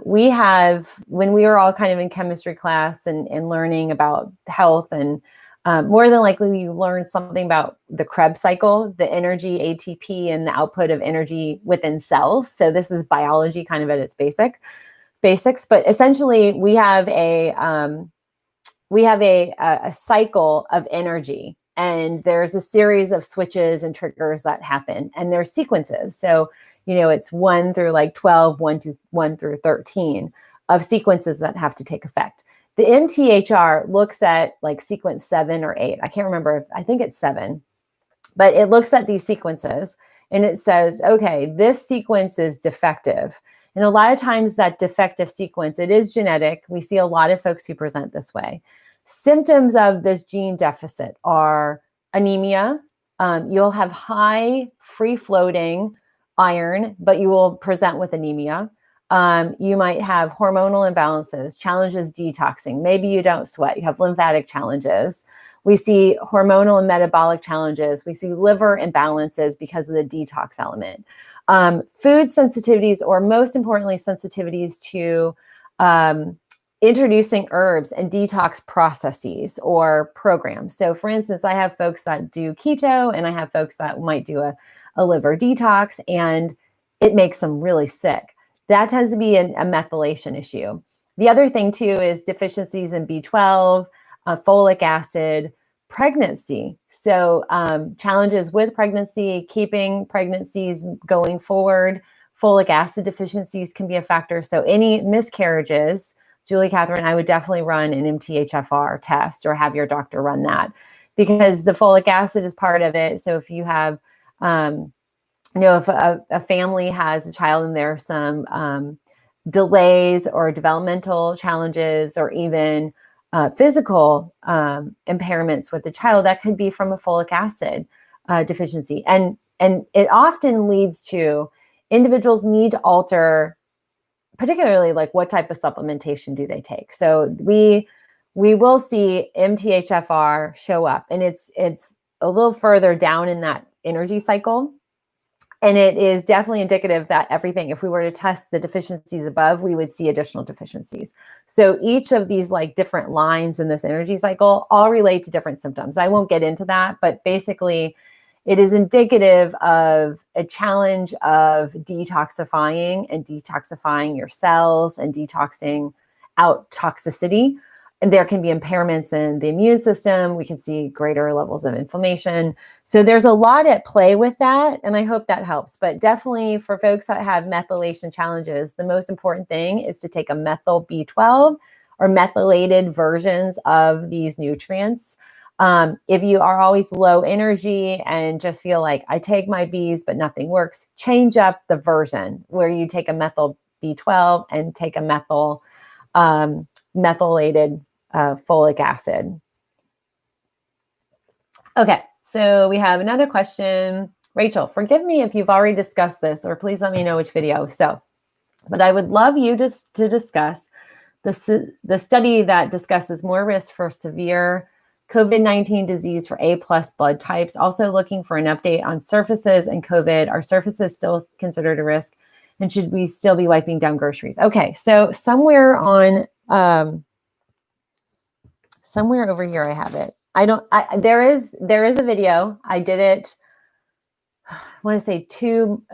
Speaker 1: We have, when we were all kind of in chemistry class and learning about health, and more than likely you learn something about the Krebs cycle, the energy, ATP, and the output of energy within cells. So this is biology kind of at its basics. But essentially we have a cycle of energy, and there's a series of switches and triggers that happen, and there's sequences. So, it's 1 through like 12, 1 through 13 of sequences that have to take effect. The MTHR looks at like sequence 7 or 8. I can't remember. I think it's 7, but it looks at these sequences and it says, okay, this sequence is defective. And a lot of times that defective sequence, it is genetic. We see a lot of folks who present this way. Symptoms of this gene deficit are anemia. You'll have high free-floating iron, but you will present with anemia. You might have hormonal imbalances, challenges detoxing. Maybe you don't sweat. You have lymphatic challenges. We see hormonal and metabolic challenges. We see liver imbalances because of the detox element. Food sensitivities, or most importantly, sensitivities to introducing herbs and detox processes or programs. So for instance, I have folks that do keto, and I have folks that might do a liver detox, and it makes them really sick. That tends to be a methylation issue. The other thing too is deficiencies in B12, folic acid, pregnancy. So challenges with pregnancy, keeping pregnancies going forward, folic acid deficiencies can be a factor. So any miscarriages, Julie Catherine, I would definitely run an MTHFR test or have your doctor run that, because the folic acid is part of it. So if you have, if a family has a child and there are some delays or developmental challenges, or even physical impairments with the child, that could be from a folic acid deficiency. And it often leads to individuals need to alter, particularly like what type of supplementation do they take. So we will see MTHFR show up, and it's a little further down in that energy cycle. And it is definitely indicative that everything, if we were to test the deficiencies above, we would see additional deficiencies. So each of these like different lines in this energy cycle all relate to different symptoms. I won't get into that, but basically it is indicative of a challenge of detoxifying your cells and detoxing out toxicity. And there can be impairments in the immune system. We can see greater levels of inflammation. So there's a lot at play with that, and I hope that helps. But definitely for folks that have methylation challenges, the most important thing is to take a methyl B12 or methylated versions of these nutrients. If you are always low energy and just feel like I take my Bs, but nothing works, change up the version where you take a methyl B12 and take a methylated folic acid. Okay, so we have another question. Rachel, forgive me if you've already discussed this, or please let me know which video. But I would love you to discuss the study that discusses more risk for severe COVID-19 disease for A+ blood types. Also looking for an update on surfaces and COVID. Are surfaces still considered a risk? And should we still be wiping down groceries? Okay, so somewhere on, somewhere over here I have it. There is a video. I did it, I want to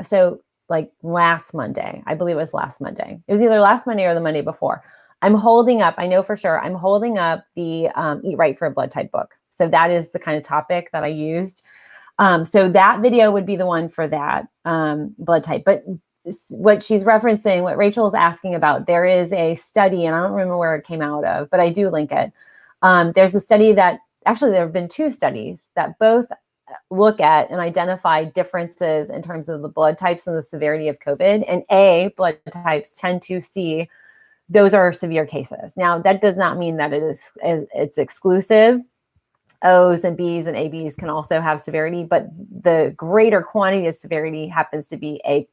Speaker 1: say like last Monday. I believe it was last Monday. It was either last Monday or the Monday before. I'm holding up, I know for sure, I'm holding up the Eat Right for a Blood Type book. So that is the kind of topic that I used. So that video would be the one for that blood type. But what she's referencing, what Rachel is asking about, there is a study, and I don't remember where it came out of, but I do link it. There's a study that, actually there have been 2 studies that both look at and identify differences in terms of the blood types and the severity of COVID. And A blood types tend to see, those are severe cases. Now, that does not mean that it's exclusive. O's and B's and ABs can also have severity, but the greater quantity of severity happens to be A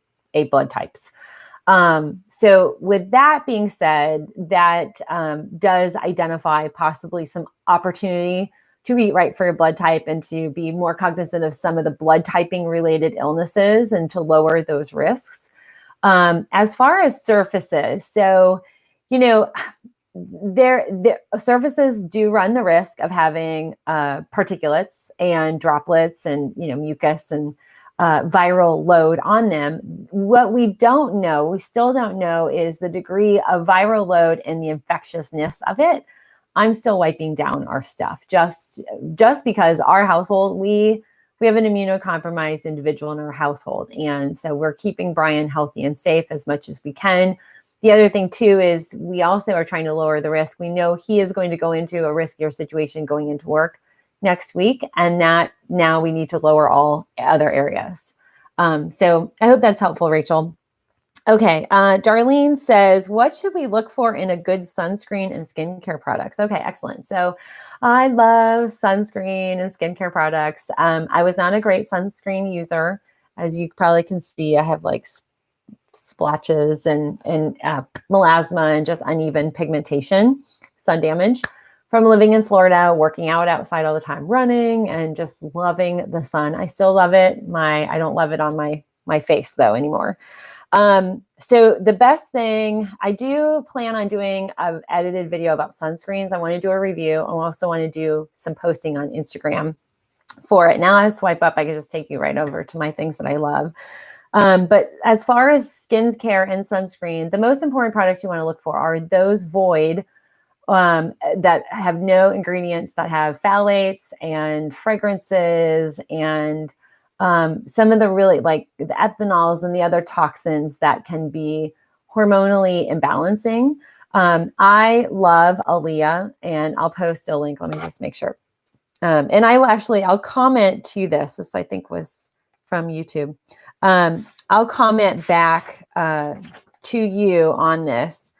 Speaker 1: blood types. So with that being said, that does identify possibly some opportunity to eat right for your blood type and to be more cognizant of some of the blood typing related illnesses and to lower those risks. As far as surfaces, so, the surfaces do run the risk of having particulates and droplets and, mucus and viral load on them. What we still don't know is the degree of viral load and the infectiousness of it. I'm still wiping down our stuff just because our household, we have an immunocompromised individual in our household. And so we're keeping Brian healthy and safe as much as we can. The other thing too is we also are trying to lower the risk. We know he is going to go into a riskier situation going into work next week, and that now we need to lower all other areas. So I hope that's helpful, Rachel. Okay, Darlene says, what should we look for in a good sunscreen and skincare products? Okay, excellent. So I love sunscreen and skincare products. I was not a great sunscreen user. As you probably can see, I have like splotches and melasma and just uneven pigmentation, sun damage from living in Florida, working out outside all the time, running and just loving the sun. I still love it. I don't love it on my face though anymore. So the best thing, I do plan on doing an edited video about sunscreens. I want to do a review. I also want to do some posting on Instagram for it. Now I swipe up, I can just take you right over to my things that I love. But as far as skincare and sunscreen, the most important products you want to look for are those void, that have no ingredients that have phthalates and fragrances and some of the really like the ethanols and the other toxins that can be hormonally imbalancing. I love Aaliyah, and I'll post a link. Let me just make sure. And I'll comment to this. This I think was from YouTube. I'll comment back to you on this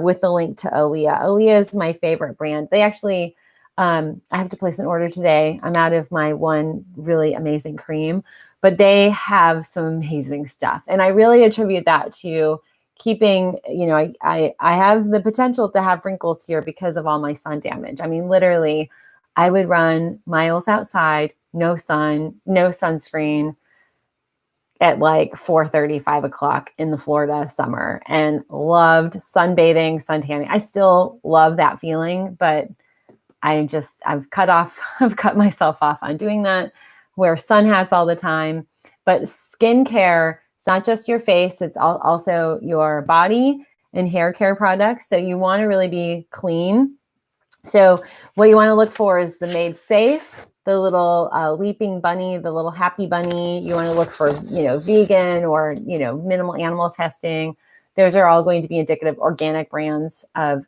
Speaker 1: with the link to Aaliyah. Aaliyah is my favorite brand. They actually, I have to place an order today. I'm out of my one really amazing cream, but they have some amazing stuff. And I really attribute that to keeping, I have the potential to have wrinkles here because of all my sun damage. I mean, literally, I would run miles outside, no sun, no sunscreen, at like 4:30, 5 o'clock in the Florida summer, and loved sunbathing, sun tanning. I still love that feeling, but I've cut myself off on doing that. Wear sun hats all the time. But skincare, it's not just your face, it's also your body and hair care products. So you want to really be clean. So what you want to look for is the Made Safe, the little leaping bunny, the little happy bunny. You want to look for, vegan or, minimal animal testing. Those are all going to be indicative organic brands of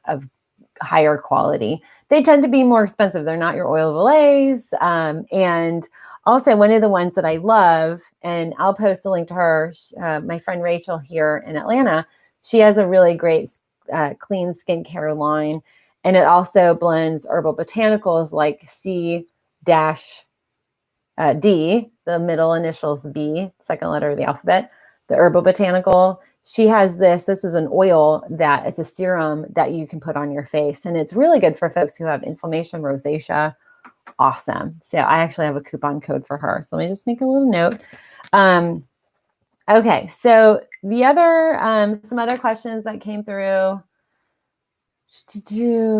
Speaker 1: higher quality. They tend to be more expensive. They're not your oil of Olays. And also one of the ones that I love, and I'll post a link to her, my friend Rachel here in Atlanta, she has a really great clean skincare line. And it also blends herbal botanicals like C-D, the middle initials B, second letter of the alphabet, the herbal botanical. She has this is an oil that it's a serum that you can put on your face. And it's really good for folks who have inflammation, rosacea, awesome. So I actually have a coupon code for her. So let me just make a little note. Okay, so the other, some other questions that came through.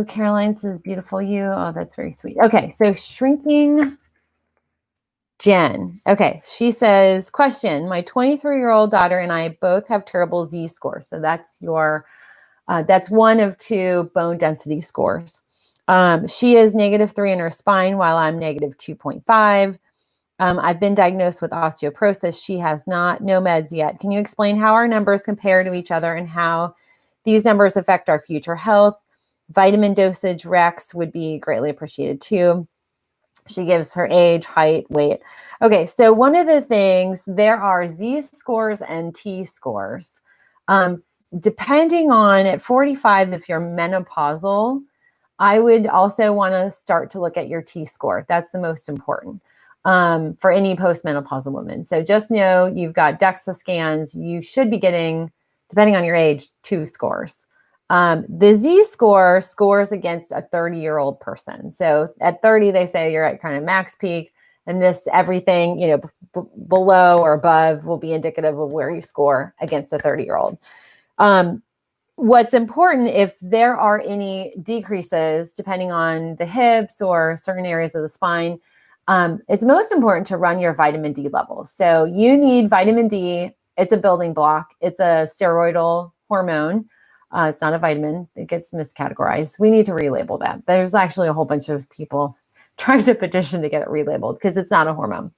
Speaker 1: Caroline says, beautiful you. Oh, that's very sweet. Okay, so shrinking Jen. Okay, she says, question, my 23-year-old daughter and I both have terrible Z scores. So that's that's one of 2 bone density scores. She is -3 in her spine while I'm -2.5. I've been diagnosed with osteoporosis. She has not, no meds yet. Can you explain how our numbers compare to each other and how these numbers affect our future health? Vitamin dosage Rex would be greatly appreciated too. She gives her age, height, weight. Okay, so one of the things, there are Z scores and T scores. Depending on at 45, if you're menopausal, I would also want to start to look at your T score. That's the most important for any postmenopausal woman. So just know you've got DEXA scans. You should be getting, depending on your age, 2 scores. The Z score scores against a 30-year-old person. So at 30, they say you're at kind of max peak, and this everything, below or above will be indicative of where you score against a 30-year-old. What's important, if there are any decreases, depending on the hips or certain areas of the spine, it's most important to run your vitamin D levels. So you need vitamin D. It's a building block. It's a steroidal hormone. It's not a vitamin. It gets miscategorized. We need to relabel that. There's actually a whole bunch of people trying to petition to get it relabeled because it's not a hormone.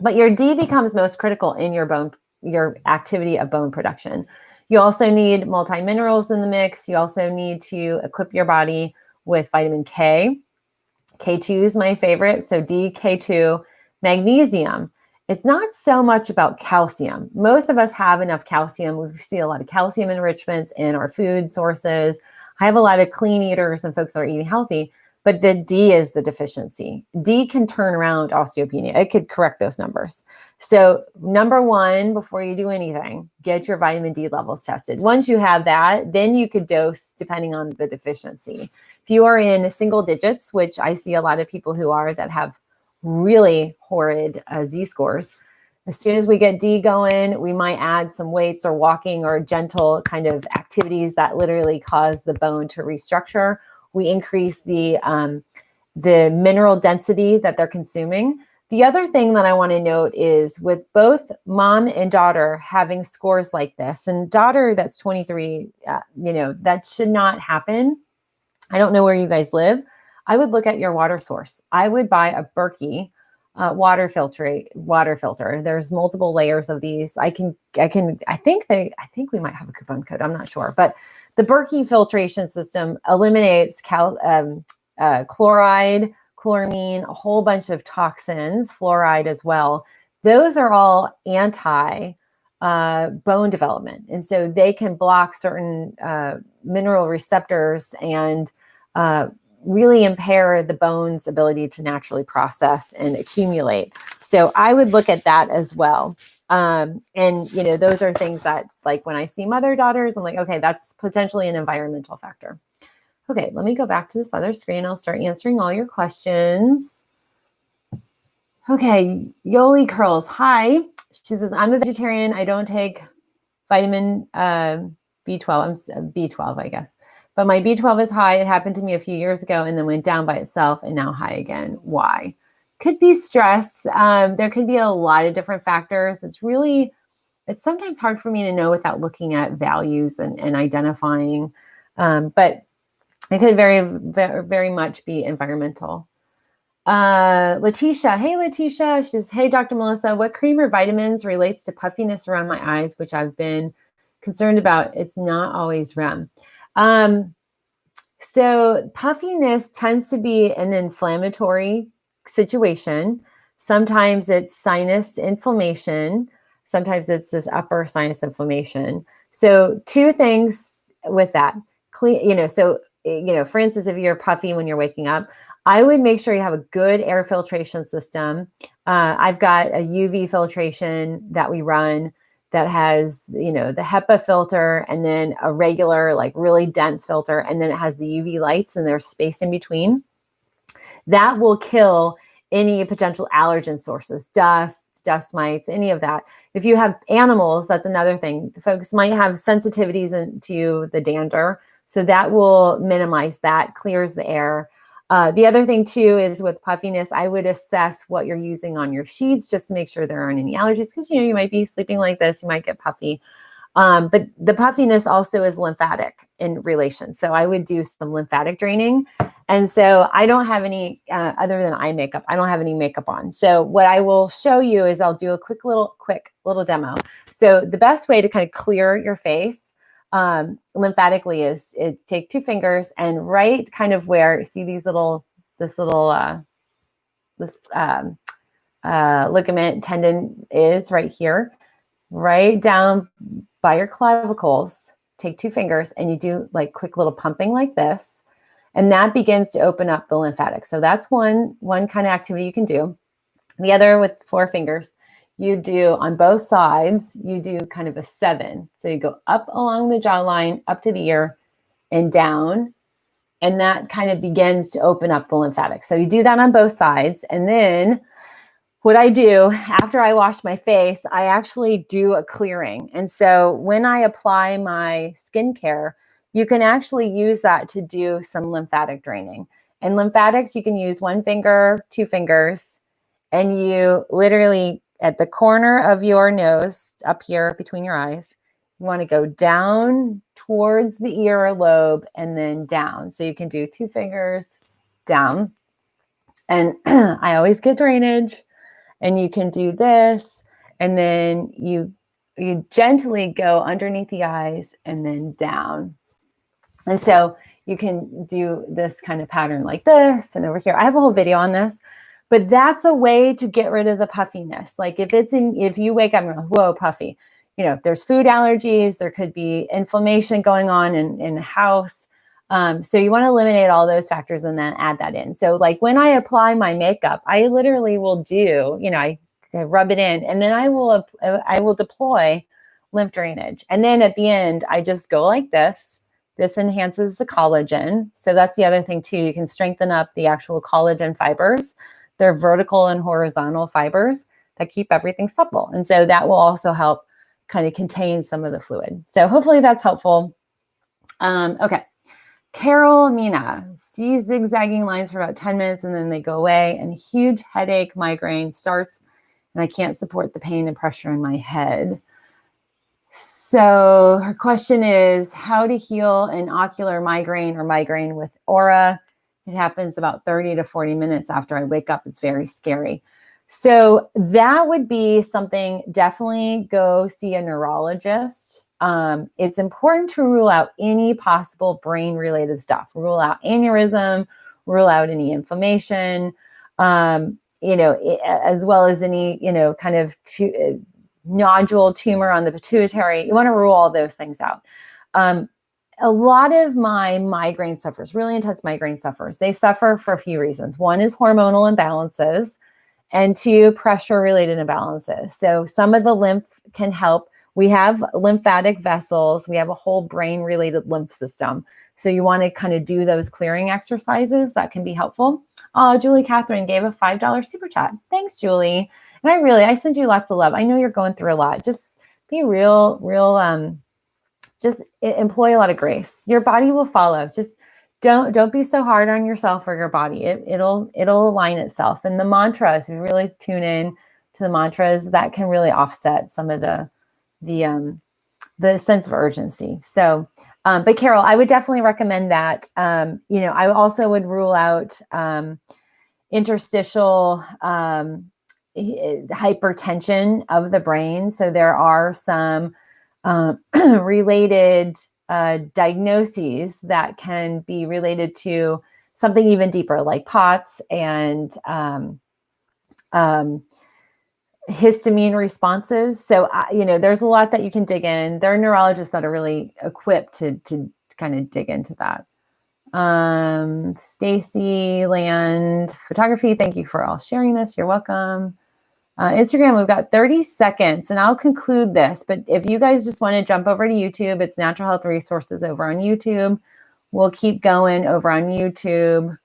Speaker 1: But your D becomes most critical in your activity of bone production. You also need multi-minerals in the mix. You also need to equip your body with vitamin K. K2 is my favorite. So D, K2, magnesium. It's not so much about calcium. Most of us have enough calcium. We see a lot of calcium enrichments in our food sources. I have a lot of clean eaters and folks that are eating healthy, but the D is the deficiency. D can turn around osteopenia. It could correct those numbers. So number 1, before you do anything, get your vitamin D levels tested. Once you have that, then you could dose depending on the deficiency. If you are in single digits, which I see a lot of people who are that have really horrid Z scores, as soon as we get D going, we might add some weights or walking or gentle kind of activities that literally cause the bone to restructure. We increase the mineral density that they're consuming. The other thing that I want to note is with both mom and daughter having scores like this, and daughter that's 23, that should not happen. I don't know where you guys live. I would look at your water source. I would buy a Berkey water filter. There's multiple layers of these. I think we might have a coupon code. I'm not sure, but the Berkey filtration system eliminates chloride, chloramine, a whole bunch of toxins, fluoride as well. Those are all anti bone development. And so they can block certain mineral receptors and really impair the bone's ability to naturally process and accumulate. So I would look at that as well. And, those are things that, like, when I see mother daughters, I'm like, okay, that's potentially an environmental factor. Okay, let me go back to this other screen. I'll start answering all your questions. Okay, Yoli Curls. Hi. She says, I'm a vegetarian. I don't take vitamin B12. I'm B12, I guess. But my B12 is high. It happened to me a few years ago and then went down by itself and now high again. Why? Could be stress. There could be a lot of different factors. It's sometimes hard for me to know without looking at values and identifying. But it could very, very, very much be environmental. Letitia. Hey, Letitia. She says, hey, Dr. Melissa, what cream or vitamins relates to puffiness around my eyes, which I've been concerned about? It's not always REM. So puffiness tends to be an inflammatory situation. Sometimes it's sinus inflammation. Sometimes it's this upper sinus inflammation. So 2 things with that. For instance, if you're puffy when you're waking up, I would make sure you have a good air filtration system. I've got a UV filtration that we run that has, the HEPA filter and then a regular, like really dense filter. And then it has the UV lights and there's space in between. That will kill any potential allergen sources, dust mites, any of that. If you have animals, that's another thing. Folks might have sensitivities to the dander. So that will minimize that, clears the air. The other thing too is with puffiness, I would assess what you're using on your sheets just to make sure there aren't any allergies, because you might be sleeping like this, you might get puffy. But the puffiness also is lymphatic in relation. So I would do some lymphatic draining. And so I don't have any, other than eye makeup, I don't have any makeup on. So what I will show you is I'll do a quick little demo. So the best way to kind of clear your face lymphatically is take 2 fingers and right kind of where, see this little ligament tendon is right here, right down by your clavicles, take 2 fingers and you do like quick little pumping like this. And that begins to open up the lymphatics. So that's one kind of activity you can do. The other with 4 fingers, you do on both sides, you do kind of a 7. So you go up along the jawline, up to the ear and down. And that kind of begins to open up the lymphatics. So you do that on both sides. And then what I do after I wash my face, I actually do a clearing. And so when I apply my skincare, you can actually use that to do some lymphatic draining. And lymphatics, you can use 1 finger, 2 fingers, and you literally at the corner of your nose, up here between your eyes, you want to go down towards the ear lobe and then down. So you can do 2 fingers down. And I always get drainage. And you can do this, and then you gently go underneath the eyes and then down. And so you can do this kind of pattern like this and over here. I have a whole video on this, but that's a way to get rid of the puffiness. Like if you wake up and you're like, whoa, puffy, if there's food allergies, there could be inflammation going on in the house. So you want to eliminate all those factors and then add that in. So like when I apply my makeup, I literally will do, I rub it in and then I will deploy lymph drainage. And then at the end, I just go like this. This enhances the collagen. So that's the other thing too. You can strengthen up the actual collagen fibers. They're vertical and horizontal fibers that keep everything supple. And so that will also help kind of contain some of the fluid. So hopefully that's helpful. Okay. Carol Mina sees zigzagging lines for about 10 minutes and then they go away, and a huge headache, migraine starts, and I can't support the pain and pressure in my head. So her question is how to heal an ocular migraine or migraine with aura. It happens about 30 to 40 minutes after I wake up. It's very scary. So that would be something, definitely go see a neurologist. It's important to rule out any possible brain-related stuff. Rule out aneurysm, rule out any inflammation, as well as any, kind of nodule tumor on the pituitary. You want to rule all those things out. A lot of my migraine sufferers, really intense migraine sufferers, they suffer for a few reasons. One is hormonal imbalances, and 2, pressure-related imbalances. So some of the lymph can help. We have lymphatic vessels. We have a whole brain-related lymph system. So you want to kind of do those clearing exercises. That can be helpful. Oh, Julie Catherine gave a $5 super chat. Thanks, Julie. And I send you lots of love. I know you're going through a lot. Just be real, just employ a lot of grace. Your body will follow. Just don't be so hard on yourself or your body. It'll align itself. And the mantras, if you really tune in to the mantras, that can really offset some of the sense of urgency. So, but Carol, I would definitely recommend that. I also would rule out interstitial hypertension of the brain. So there are some related diagnoses that can be related to something even deeper, like POTS and histamine responses. So, there's a lot that you can dig in. There are neurologists that are really equipped to kind of dig into that. Stacy Land Photography, thank you for all sharing this. You're welcome. Instagram, we've got 30 seconds and I'll conclude this, but if you guys just want to jump over to YouTube, it's Natural Health Resources over on YouTube. We'll keep going over on YouTube.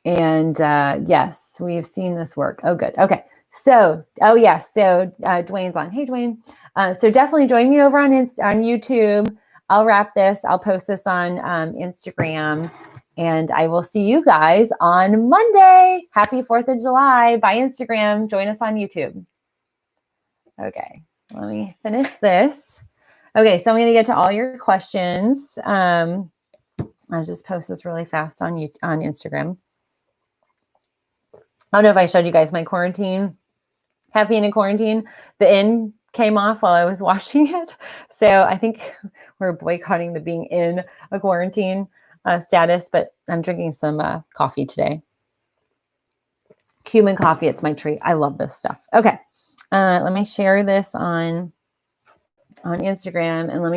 Speaker 1: Yes, we've seen this work. Oh, good. Okay. So, oh yes. So Dwayne's on. Hey, Dwayne. So definitely join me over on YouTube. I'll wrap this. I'll post this on Instagram, and I will see you guys on Monday. Happy 4th of July. Bye, Instagram. Join us on YouTube. Okay. Let me finish this. Okay. So I'm going to get to all your questions. I'll just post this really fast on Instagram. I don't know if I showed you guys my quarantine, caffeine in quarantine. The in came off while I was watching it. So I think we're boycotting the being in a quarantine status, but I'm drinking some coffee today. Cumin coffee, it's my treat. I love this stuff. Okay, let me share this on Instagram, and let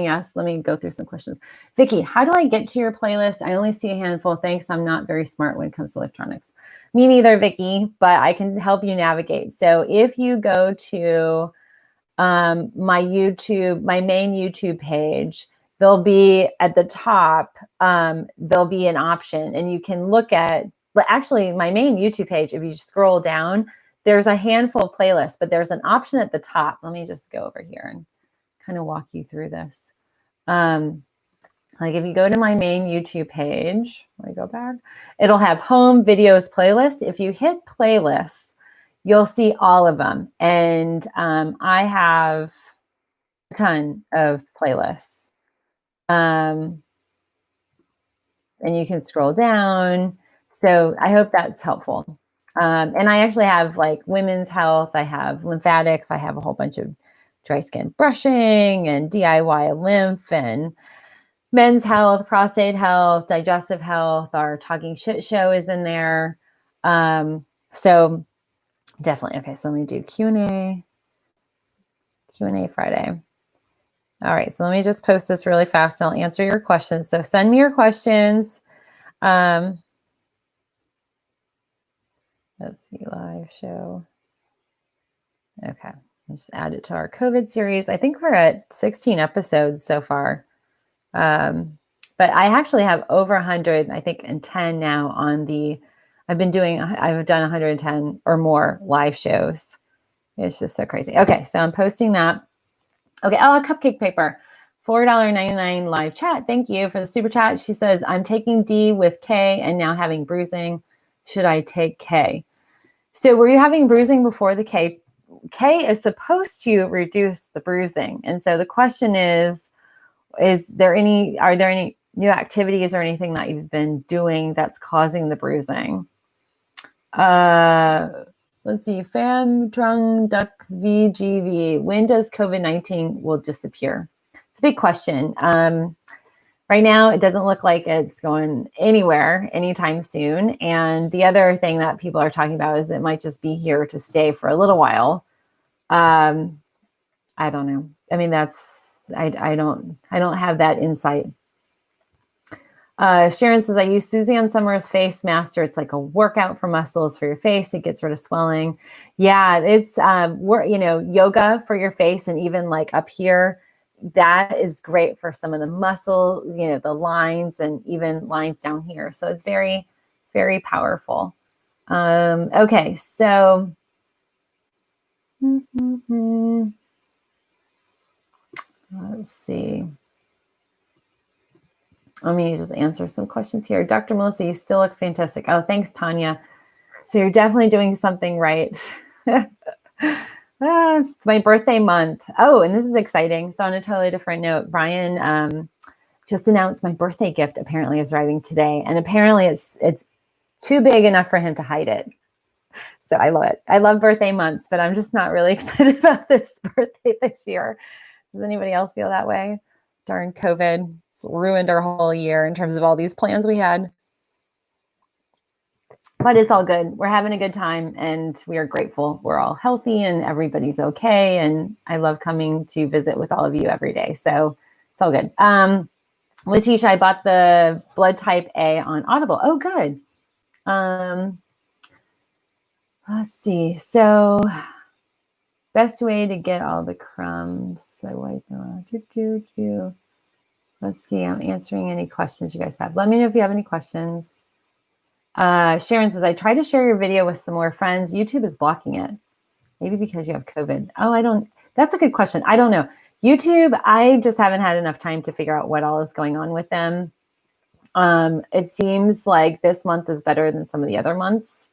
Speaker 1: me go through some questions. Vicki, how do I get to your playlist? I only see a handful. Thanks. I'm not very smart when it comes to electronics. Me neither, Vicki, but I can help you navigate. So if you go to my main YouTube page, there'll be at the top, there'll be an option, and you can look at, but actually my main YouTube page, if you scroll down, there's a handful of playlists, but there's an option at the top. Let me just go over here and kind of walk you through this. Like if you go to my main YouTube page, let me go back, it'll have home videos playlist. If you hit playlists, you'll see all of them. And I have a ton of playlists. And you can scroll down. So I hope that's helpful. And I actually have like women's health. I have lymphatics. I have a whole bunch of dry skin brushing and DIY lymph and men's health, prostate health, digestive health. Our Talking Shit show is in there. So definitely. Okay, so let me do Q&A Friday. All right, so let me just post this really fast and I'll answer your questions. So send me your questions. Let's see, live show. Okay, I'll just add it to our COVID series. I think we're at 16 episodes so far. But I actually have over 100, I think, and 10 now on the, I've done 110 or more live shows. It's just so crazy. Okay, so I'm posting that. Okay, oh, a cupcake paper, $4.99 live chat. Thank you for the super chat. She says, I'm taking D with K and now having bruising. Should I take K? So were you having bruising before the K? K is supposed to reduce the bruising. And so the question is are there any new activities or anything that you've been doing that's causing the bruising? Let's see, Fam Trung Duck VGV. When does COVID-19 will disappear? It's a big question. Right now, it doesn't look like it's going anywhere anytime soon. And the other thing that people are talking about is it might just be here to stay for a little while. I don't know. I mean, I don't have that insight. Sharon says, I use Suzanne Summers face master. It's like a workout for muscles for your face. It gets rid of swelling. Yeah, it's yoga for your face, and even like up here, that is great for some of the muscle, the lines and even lines down here. So it's very, very powerful. Okay, so let's see. Let me just answer some questions here. Dr. Melissa, you still look fantastic. Oh, thanks, Tanya. So you're definitely doing something right. It's my birthday month. Oh, and this is exciting. So on a totally different note, Brian just announced my birthday gift apparently is arriving today. And apparently it's too big enough for him to hide it. So I love it. I love birthday months, but I'm just not really excited about this birthday this year. Does anybody else feel that way? Darn COVID. It's ruined our whole year in terms of all these plans we had. But it's all good. We're having a good time and we are grateful. We're all healthy and everybody's okay. And I love coming to visit with all of you every day. So it's all good. Letitia, I bought the blood type A on Audible. Oh, good. Let's see. So best way to get all the crumbs. So I Let's see. I'm answering any questions you guys have. Let me know if you have any questions. Sharon says, I tried to share your video with some more friends. YouTube is blocking it. Maybe because you have COVID. Oh, that's a good question. I don't know. YouTube, I just haven't had enough time to figure out what all is going on with them. It seems like this month is better than some of the other months.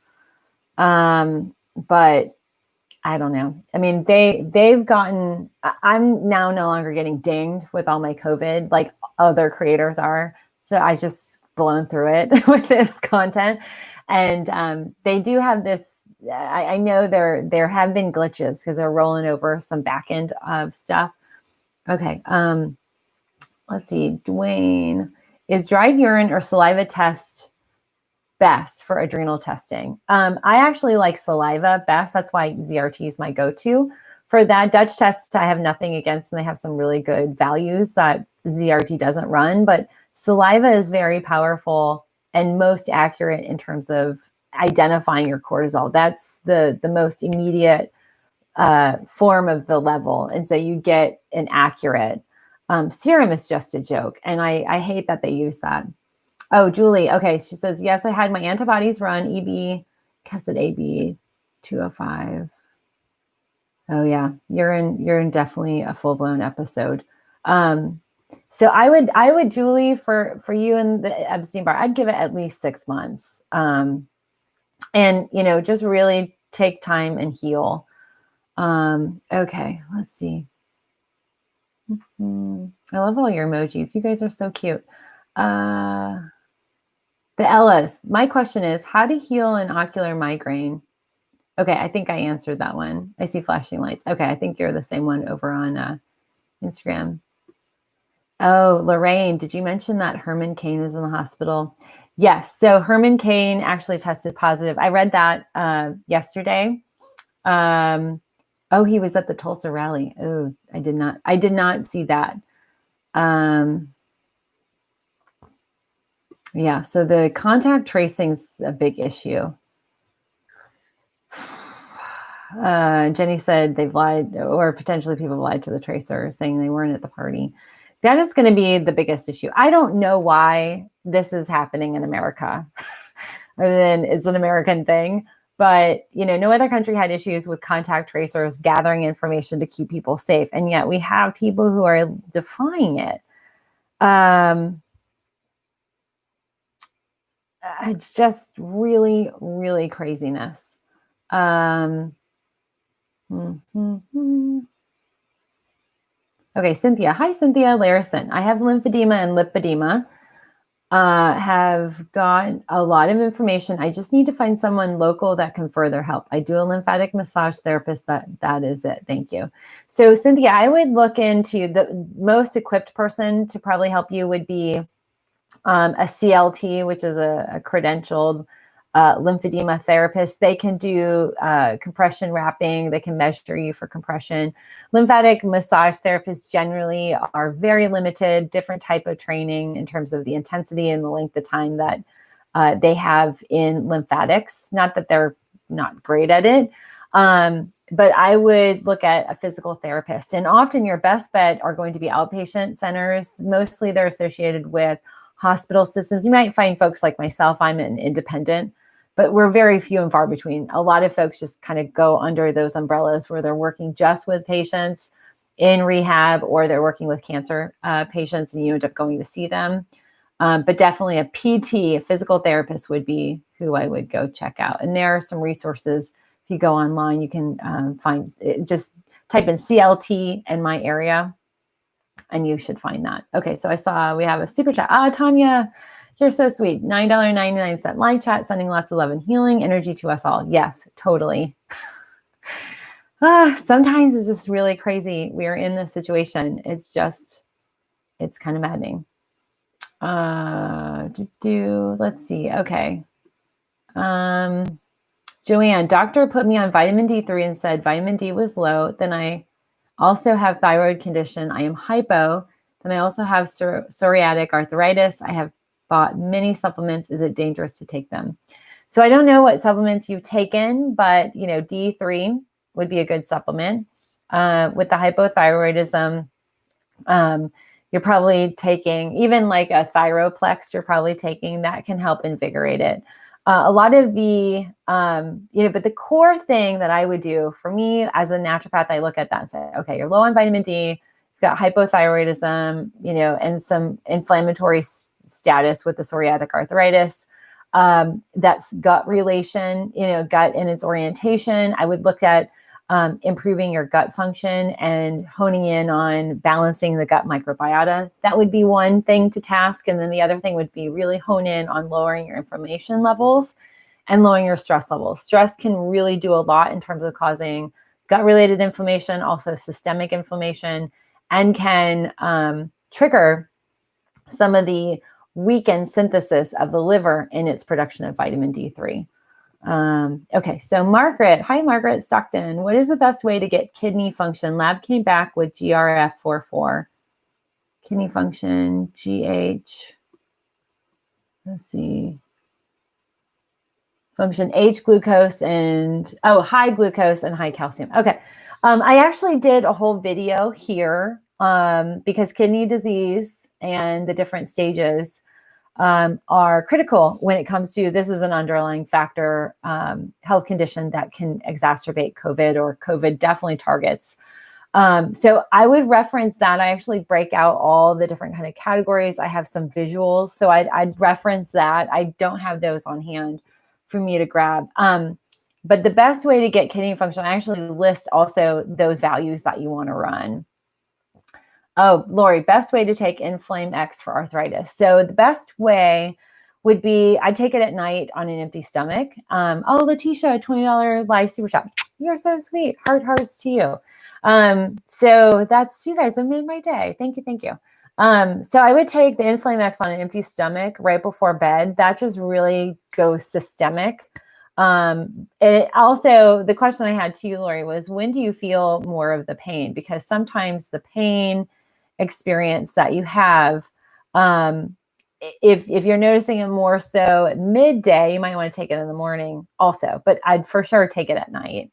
Speaker 1: But I don't know. I mean, they've gotten, I'm now no longer getting dinged with all my COVID like other creators are. So I just blown through it with this content. And they do have this, I know there have been glitches because they're rolling over some back end of stuff. Okay. Let's see. Dwayne, is dried urine or saliva test best for adrenal testing? I actually like saliva best. That's why ZRT is my go-to. For that Dutch test, I have nothing against, and they have some really good values that ZRT doesn't run, but saliva is very powerful and most accurate in terms of identifying your cortisol. That's the most immediate form of the level. And so you get an accurate serum is just a joke. And I hate that they use that. Oh, Julie. Okay. She says, yes, I had my antibodies run EB, capsid AB 205. Oh yeah. You're in definitely a full blown episode. So I would, Julie, for you and the Epstein-Barr, I'd give it at least 6 months. And, just really take time and heal. Okay. Let's see. I love all your emojis. You guys are so cute. The Ellis. My question is, how to heal an ocular migraine? Okay, I think I answered that one. I see flashing lights. Okay, I think you're the same one over on Instagram. Oh, Lorraine, did you mention that Herman Cain is in the hospital? Yes. So Herman Cain actually tested positive. I read that yesterday. Oh, he was at the Tulsa rally. Oh, I did not see that. Yeah, so the contact tracing's a big issue. Jenny said they've lied, or potentially people lied to the tracer saying they weren't at the party. That is going to be the biggest issue. I don't know why this is happening in America, other than it's an American thing. But, no other country had issues with contact tracers gathering information to keep people safe. And yet we have people who are defying it. It's just really, really craziness. Okay, Cynthia. Hi, Cynthia Larison. I have lymphedema and lipedema. Have got a lot of information. I just need to find someone local that can further help. I do a lymphatic massage therapist. That is it. Thank you. So Cynthia, I would look into the most equipped person to probably help you would be a CLT, which is a credentialed lymphedema therapist. They can do compression wrapping. They can measure you for compression. Lymphatic massage therapists generally are very limited, different type of training in terms of the intensity and the length of time that they have in lymphatics. Not that they're not great at it, but I would look at a physical therapist. And often your best bet are going to be outpatient centers. Mostly they're associated with hospital systems. You might find folks like myself, I'm an independent, but we're very few and far between. A lot of folks just kind of go under those umbrellas where they're working just with patients in rehab, or they're working with cancer patients and you end up going to see them. But definitely a PT, a physical therapist, would be who I would go check out. And there are some resources. If you go online, you can find, just type in CLT in my area, and you should find that. Okay, so I saw we have a super chat. Tanya, you're so sweet. $9.99 live chat, sending lots of love and healing energy to us all. Yes, totally. Sometimes it's just really crazy. We are in this situation. It's kind of maddening. Let's see. Okay. Joanne, doctor put me on vitamin D3 and said vitamin D was low. Then I also have thyroid condition. I am hypo. Then I also have psoriatic arthritis. I have bought many supplements. Is it dangerous to take them? So I don't know what supplements you've taken, but D3 would be a good supplement. With the hypothyroidism, you're probably taking, even like a Thyroplex, you're probably taking, that can help invigorate it. A lot of the, but the core thing that I would do for me as a naturopath, I look at that and say, okay, you're low on vitamin D, you've got hypothyroidism, and some inflammatory status with the psoriatic arthritis. That's gut relation, gut and its orientation. I would look at improving your gut function and honing in on balancing the gut microbiota. That would be one thing to task. And then the other thing would be really hone in on lowering your inflammation levels and lowering your stress levels. Stress can really do a lot in terms of causing gut-related inflammation, also systemic inflammation, and can trigger some of the weakened synthesis of the liver in its production of vitamin D3. Okay, so Margaret, hi Margaret Stockton. What is the best way to get kidney function? Lab came back with GRF44. Kidney function, GH. Let's see. Function H glucose and, high glucose and high calcium. Okay. I actually did a whole video here because kidney disease and the different stages are critical when it comes to, this is an underlying factor, health condition that can exacerbate COVID, or COVID definitely targets. So I would reference that. I actually break out all the different kind of categories. I have some visuals, so I'd reference that. I don't have those on hand for me to grab. But the best way to get kidney function, I actually list also those values that you want to run. Oh, Lori, best way to take Inflame X for arthritis. So the best way would be, I'd take it at night on an empty stomach. Letitia, $20 live super chat. You're so sweet. Hearts to you. So that's, you guys have made my day. Thank you. So I would take the Inflame X on an empty stomach right before bed. That just really goes systemic. And also, the question I had to you, Lori, was when do you feel more of the pain? Because sometimes the pain experience that you have, if you're noticing it more so at midday, you might want to take it in the morning also, but I'd for sure take it at night.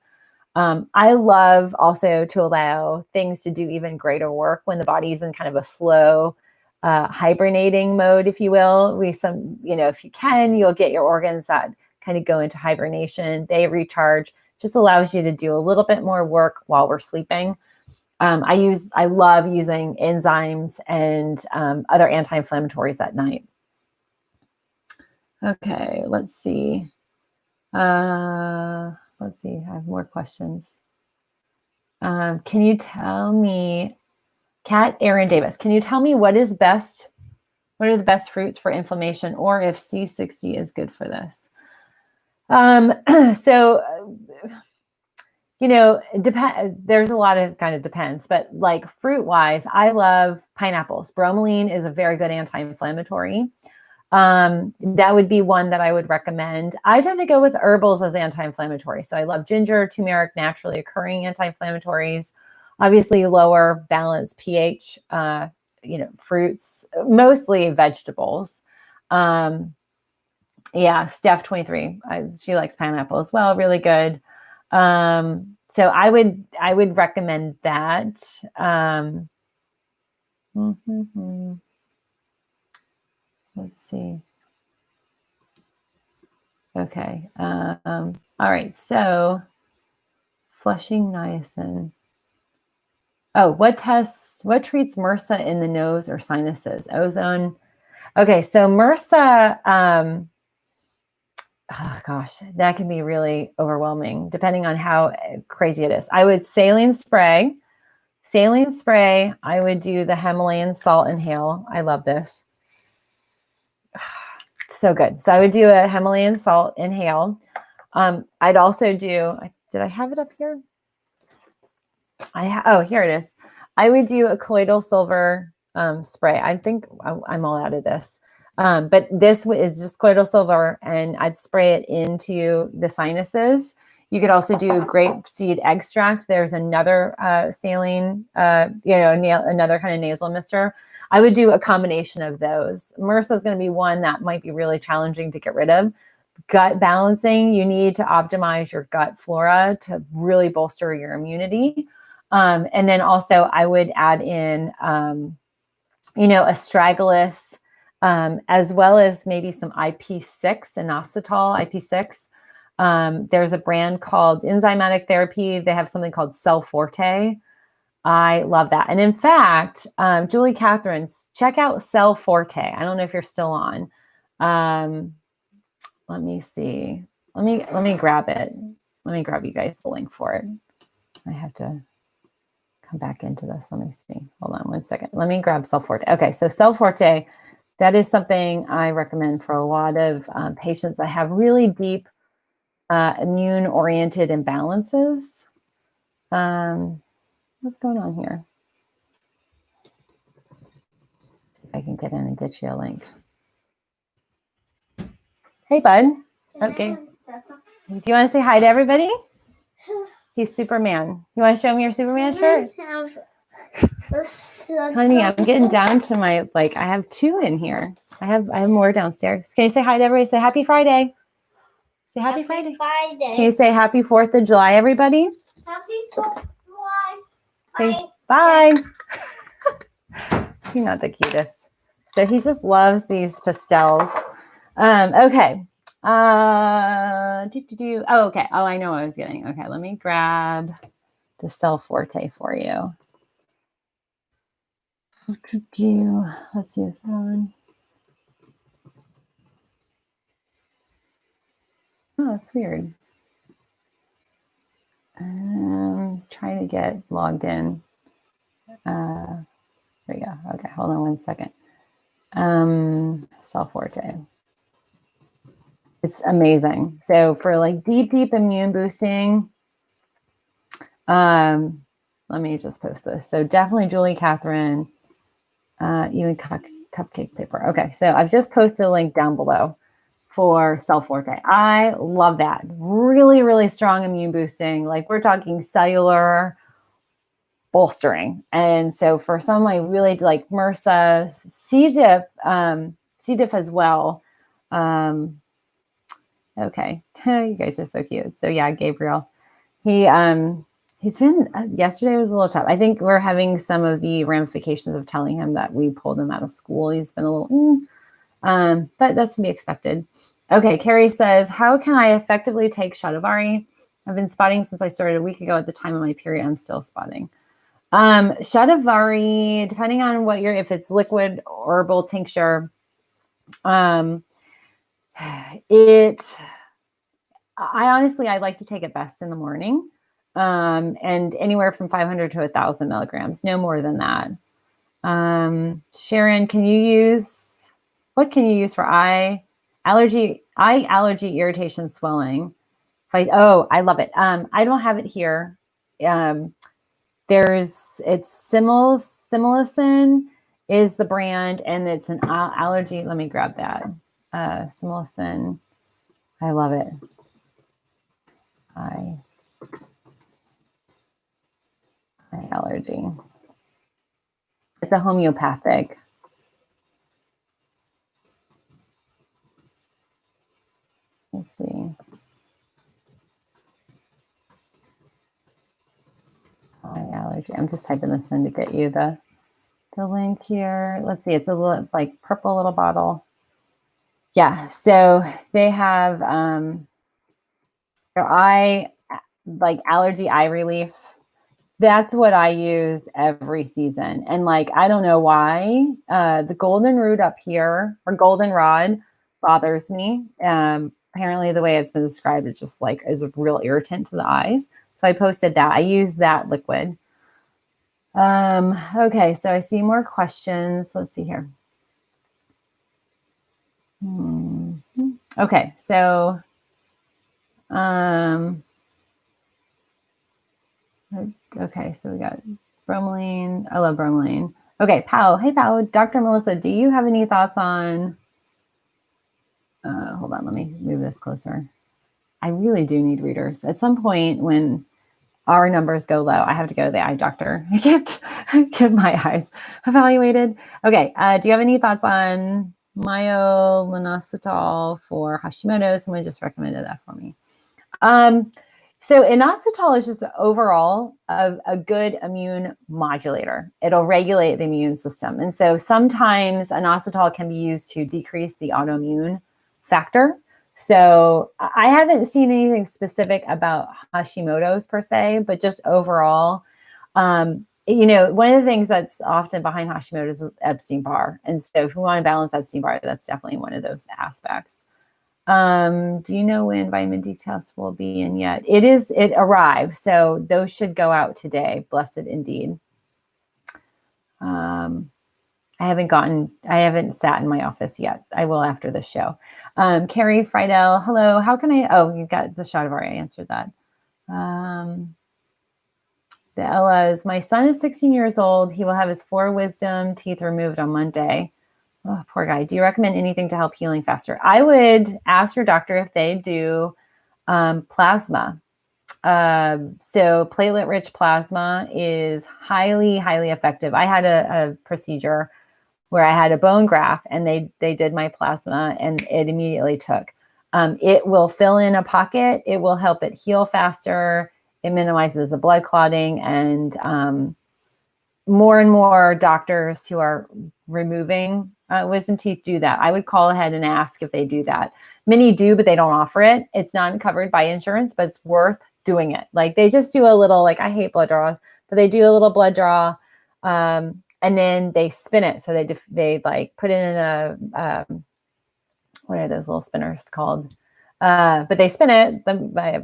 Speaker 1: I love also to allow things to do even greater work when the body's in kind of a slow hibernating mode, if you will. If you can, you'll get your organs that kind of go into hibernation. They recharge, just allows you to do a little bit more work while we're sleeping. I love using enzymes and other anti-inflammatories at night. Okay, let's see. I have more questions. Can you tell me, Kat Aaron Davis, can you tell me what are the best fruits for inflammation, or if C60 is good for this? There's a lot of kind of depends, but like fruit wise, I love pineapples. Bromelain is a very good anti-inflammatory. That would be one that I would recommend. I tend to go with herbals as anti-inflammatory. So I love ginger, turmeric, naturally occurring anti-inflammatories, obviously lower balanced pH, fruits, mostly vegetables. Steph 23, she likes pineapple as well. Really good. So I would recommend that. Let's see. Okay. All right. So flushing niacin. Oh, what treats MRSA in the nose or sinuses? Ozone. Okay. So MRSA, oh gosh, that can be really overwhelming depending on how crazy it is. I would saline spray. I would do the Himalayan salt inhale. I love this. So good. So I would do a Himalayan salt inhale. I'd also do, did I have it up here? Here it is. I would do a colloidal silver spray. I think I'm all out of this. But this is just colloidal silver, and I'd spray it into the sinuses. You could also do grapeseed extract. There's another saline, another kind of nasal mister. I would do a combination of those. MRSA is going to be one that might be really challenging to get rid of. Gut balancing, you need to optimize your gut flora to really bolster your immunity. And then also I would add in astragalus, as well as maybe some IP6, inositol, IP6. There's a brand called Enzymatic Therapy. They have something called Cell Forte. I love that. And in fact, Julie Catherine, check out Cell Forte. I don't know if you're still on. Let me see. Let me grab it. Let me grab you guys the link for it. I have to come back into this. Let me see. Hold on 1 second. Let me grab Cell Forte. Okay, so Cell Forte, that is something I recommend for a lot of patients that have really deep immune-oriented imbalances. What's going on here? See if I can get in and get you a link. Hey, bud. Okay. Do you want to say hi to everybody? He's Superman. You want to show me your Superman shirt? Honey, I'm getting down to my, I have 2 in here. I have more downstairs. Can you say hi to everybody? Say happy Friday. Say happy Friday. Can you say happy 4th of July, everybody?
Speaker 2: Happy 4th of July.
Speaker 1: Say bye. Is he not the cutest? So he just loves these pastels. Okay. Oh, okay. Oh, I know what I was getting. Okay, let me grab the Cell Forte for you. Let's see this one. Oh, that's weird. Trying to get logged in. There we go. Okay, hold on 1 second. Cell Forte. It's amazing. So for deep immune boosting, let me just post this. So definitely Julie Catherine, you and cupcake paper. Okay, so I've just posted a link down below for Cell Forte. I love that. Really, really strong immune boosting. We're talking cellular bolstering. And so for some, I really like MRSA, C. diff as well. Okay, you guys are so cute. So yeah, Gabriel, he's been, yesterday was a little tough. I think we're having some of the ramifications of telling him that we pulled him out of school. He's been a little, but that's to be expected. Okay, Carrie says, how can I effectively take Shatavari? I've been spotting since I started a week ago. At the time of my period, I'm still spotting. Shatavari, depending on if it's liquid or herbal tincture, I honestly like to take it best in the morning, and anywhere from 500 to 1,000 milligrams, no more than that. Sharon, what can you use for eye allergy, irritation, swelling? I love it. I don't have it here. It's Simulicin is the brand, and it's an allergy. Let me grab that. Simulicin. I love it. Eye allergy. It's a homeopathic. Let's see. Eye allergy. I'm just typing this in to get you the link here. Let's see. It's a little purple little bottle. Yeah. So they have their eye allergy eye relief. That's what I use every season. And I don't know why the golden root up here, or golden rod, bothers me. Apparently the way it's been described is just is a real irritant to the eyes. So I posted that. I use that liquid. Okay, so I see more questions. Let's see here. Okay, so okay, so we got bromelain. I love bromelain. Okay, Pao. Hey, Pao. Dr. Melissa, do you have any thoughts on... hold on, let me move this closer. I really do need readers. At some point when our numbers go low, I have to go to the eye doctor. I can't get my eyes evaluated. Okay, do you have any thoughts on myelinocytol for Hashimoto's? Someone just recommended that for me. So inositol is just overall a good immune modulator. It'll regulate the immune system. And so sometimes inositol can be used to decrease the autoimmune factor. So I haven't seen anything specific about Hashimoto's per se, but just overall, one of the things that's often behind Hashimoto's is Epstein-Barr. And so if we want to balance Epstein-Barr, that's definitely one of those aspects. Do you know when vitamin D tests will be in yet? It arrived. So those should go out today. Blessed indeed. I haven't sat in my office yet. I will after the show. Carrie Friedel, hello. How can you got the shot of already. I answered that. The Ella's, my son is 16 years old. He will have his 4 wisdom teeth removed on Monday. Oh, poor guy. Do you recommend anything to help healing faster? I would ask your doctor if they do plasma. So platelet-rich plasma is highly, highly effective. I had a procedure where I had a bone graft and they did my plasma and it immediately took. It will fill in a pocket. It will help it heal faster. It minimizes the blood clotting, and more and more doctors who are removing wisdom teeth do that. I would call ahead and ask if they do that. Many do, but they don't offer it. It's not covered by insurance, but it's worth doing it. Like they just do a little, like I hate blood draws, but they do a little blood draw, and then they spin it. So they like put it in a what are those little spinners called? But they spin it, the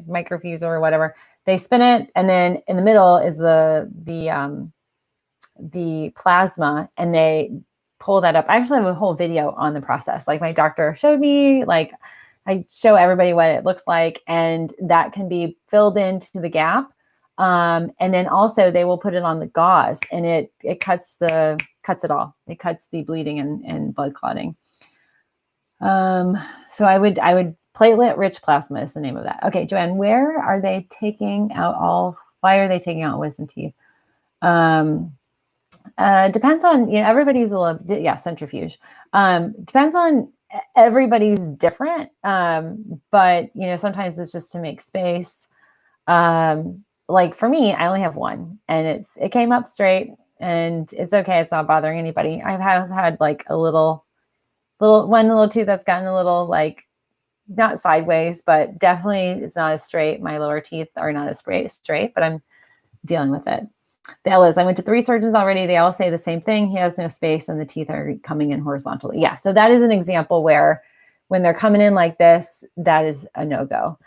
Speaker 1: microfuser or whatever. They spin it, and then in the middle is the plasma, and they pull that up. I actually have a whole video on the process. Like my doctor showed me, like I show everybody what it looks like, and that can be filled into the gap. And then also they will put it on the gauze, and it cuts it all. It cuts the bleeding and blood clotting. So I would platelet rich plasma is the name of that. Okay, Joanne, why are they taking out wisdom teeth? Depends on, everybody's a little, centrifuge. Depends on, everybody's different. But sometimes it's just to make space. Like for me, I only have one, and it came up straight, and it's okay. It's not bothering anybody. I've had like a little tooth that's gotten a little, like, not sideways, but definitely it's not as straight. My lower teeth are not as straight, but I'm dealing with it. The Ellis, I went to 3 surgeons already. They all say the same thing. He has no space and the teeth are coming in horizontally. Yeah. So that is an example where when they're coming in like this, that is a no-go.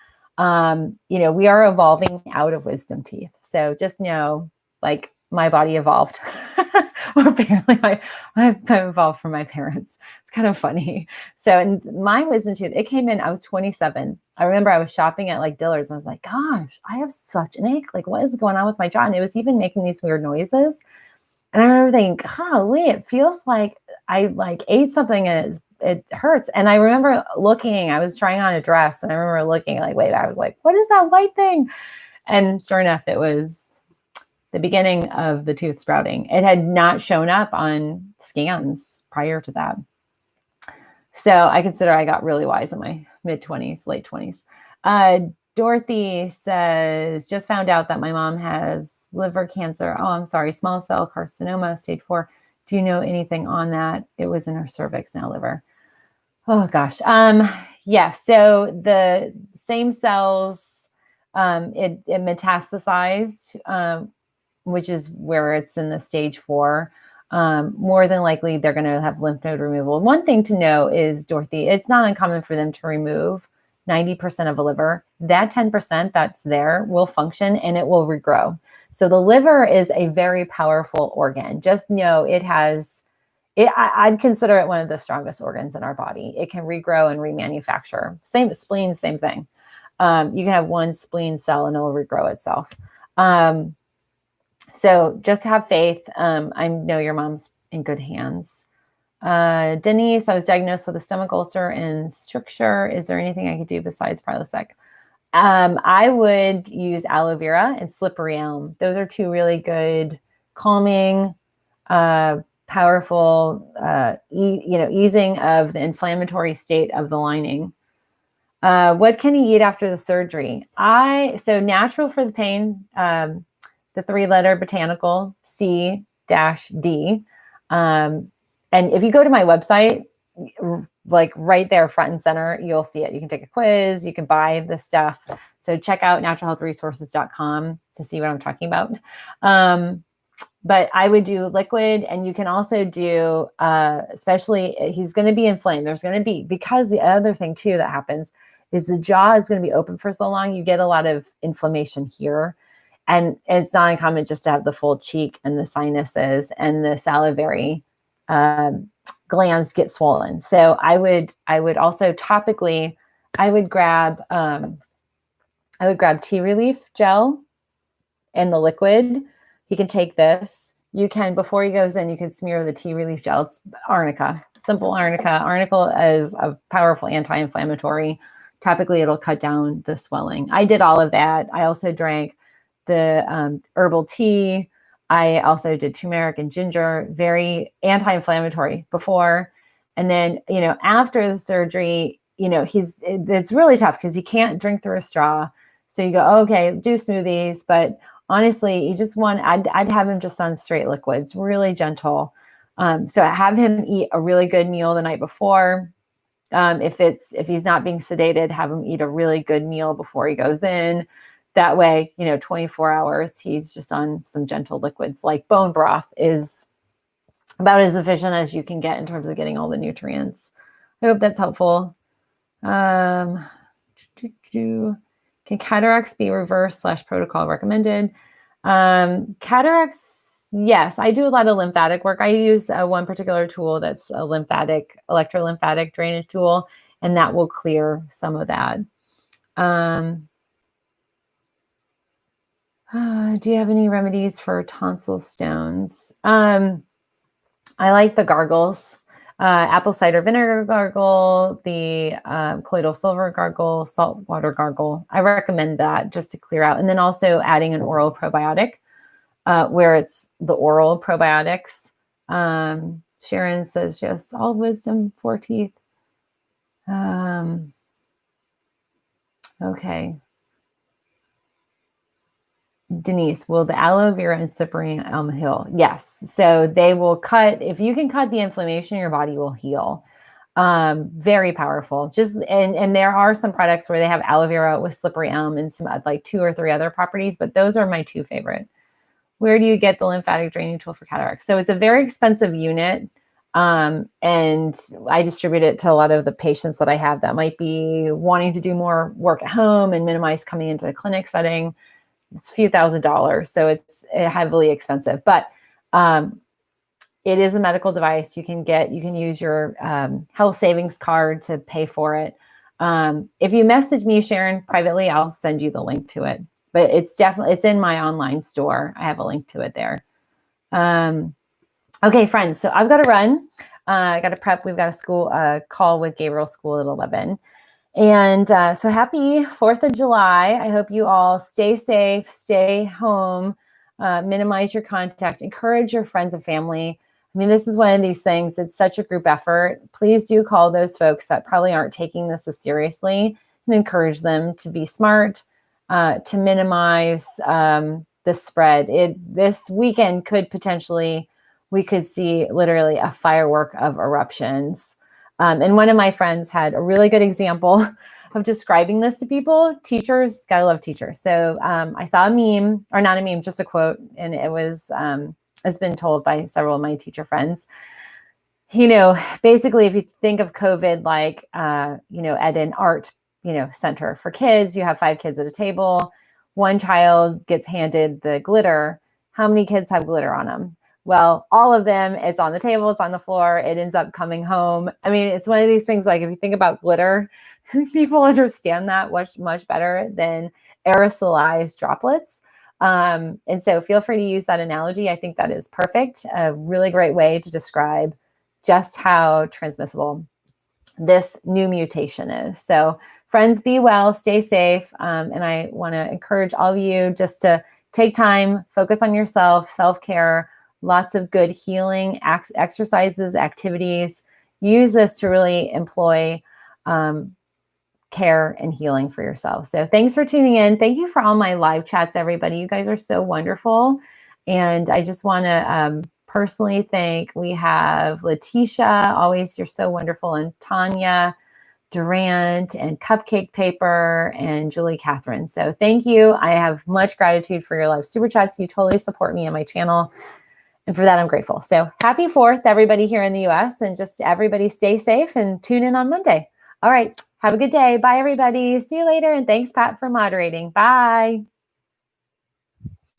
Speaker 1: We are evolving out of wisdom teeth. So just know, like, my body evolved. Or apparently I've evolved from my parents. It's kind of funny. So in my wisdom tooth, it came in, I was 27. I remember I was shopping at like Dillard's, and I was like, gosh, I have such an ache. Like, what is going on with my jaw? And it was even making these weird noises. And I remember thinking, it feels like I like ate something and it hurts. And I remember looking, I was trying on a dress, and I remember looking like, I was like, what is that white thing? And sure enough, it was the beginning of the tooth sprouting. It had not shown up on scans prior to that. So I consider I got really wise in my mid-20s, late 20s. Dorothy says, just found out that my mom has liver cancer. Oh, I'm sorry, small cell carcinoma, stage 4. Do you know anything on that? It was in her cervix, now liver. Oh gosh. Yeah. So the same cells, it metastasized, which is where it's in the stage 4. More than likely, they're going to have lymph node removal. One thing to know is, Dorothy, it's not uncommon for them to remove 90% of a liver. That 10% that's there will function and it will regrow. So the liver is a very powerful organ. Just know I'd consider it one of the strongest organs in our body. It can regrow and remanufacture. Same spleen, same thing. You can have one spleen cell and it'll regrow itself. So just have faith. I know your mom's in good hands. Denise, I was diagnosed with a stomach ulcer and stricture. Is there anything I could do besides Prilosec? I would use aloe vera and slippery elm. Those are 2 really good, calming, powerful, easing of the inflammatory state of the lining. What can you eat after the surgery? So natural for the pain, the 3-letter botanical C-D. And if you go to my website, like right there, front and center, you'll see it. You can take a quiz, you can buy the stuff. So check out naturalhealthresources.com to see what I'm talking about. But I would do liquid, and you can also do, especially he's going to be inflamed. There's going to be, because the other thing too that happens is the jaw is going to be open for so long, you get a lot of inflammation here. And it's not uncommon just to have the full cheek and the sinuses and the salivary glands get swollen. So I would also topically, I would grab tea relief gel and the liquid. He can take this. You can, before he goes in, you can smear the tea relief gel. It's arnica, simple arnica. Arnica is a powerful anti-inflammatory. Topically, it'll cut down the swelling. I did all of that. I also drank the herbal tea. I also did turmeric and ginger, very anti-inflammatory before. And then, after the surgery, it's really tough because you can't drink through a straw. So you go, okay, do smoothies. But honestly, you just I'd have him just on straight liquids, really gentle. So have him eat a really good meal the night before. If he's not being sedated, have him eat a really good meal before he goes in. That way, 24 hours, he's just on some gentle liquids. Like bone broth is about as efficient as you can get in terms of getting all the nutrients. I hope that's helpful. Can cataracts be reversed / protocol recommended? Cataracts, yes. I do a lot of lymphatic work. I use one particular tool that's a electrolymphatic drainage tool, and that will clear some of that. Do you have any remedies for tonsil stones? I like the gargles. Apple cider vinegar gargle, the colloidal silver gargle, saltwater gargle. I recommend that just to clear out. And then also adding an oral probiotic, where it's the oral probiotics. Sharon says, yes, all wisdom for teeth. Okay. Denise, will the aloe vera and cyprian elm heal? Yes. So they will cut, if you can cut the inflammation, your body will heal. Very powerful. And there are some products where they have aloe vera with slippery elm and some like 2 or 3 other properties, but those are my 2 favorite. Where do you get the lymphatic draining tool for cataracts? So it's a very expensive unit. And I distribute it to a lot of the patients that I have that might be wanting to do more work at home and minimize coming into the clinic setting. It's a few $1,000s, so it's heavily expensive, but it is a medical device. You can use your health savings card to pay for it. If you message me, Sharon, privately, I'll send you the link to it, but it's in my online store. I have a link to it there. Okay, friends, so I've got to run. I got to prep. We've got a call with Gabriel School at 11. And so happy 4th of July. I hope you all stay safe, stay home, minimize your contact, encourage your friends and family. I mean, this is one of these things. It's such a group effort. Please do call those folks that probably aren't taking this as seriously and encourage them to be smart, to minimize the spread. This weekend we could see literally a firework of eruptions. And one of my friends had a really good example of describing this to people. Teachers, gotta love teachers. So I saw a meme, or not a meme, just a quote, and it was, has been told by several of my teacher friends. Basically, if you think of COVID like, at an art, center for kids, you have 5 kids at a table. One child gets handed the glitter. How many kids have glitter on them? Well, all of them, it's on the table, it's on the floor, it ends up coming home. I mean, it's one of these things, like if you think about glitter, people understand that much, much better than aerosolized droplets. And so feel free to use that analogy. I think that is perfect. A really great way to describe just how transmissible this new mutation is. So friends, be well, stay safe. And I want to encourage all of you just to take time, focus on yourself, self-care, lots of good healing exercises, activities. Use this to really employ care and healing for yourself. So thanks for tuning in. Thank you for all my live chats, everybody. You guys are so wonderful. And I just want to personally thank, we have Letitia, always, you're so wonderful, and Tanya, Durant, and Cupcake Paper, and Julie Catherine. So thank you. I have much gratitude for your live super chats. You totally support me and my channel. And for that, I'm grateful. So happy 4th, everybody here in the US, and just everybody stay safe and tune in on Monday. All right. Have a good day. Bye, everybody. See you later. And thanks, Pat, for moderating. Bye.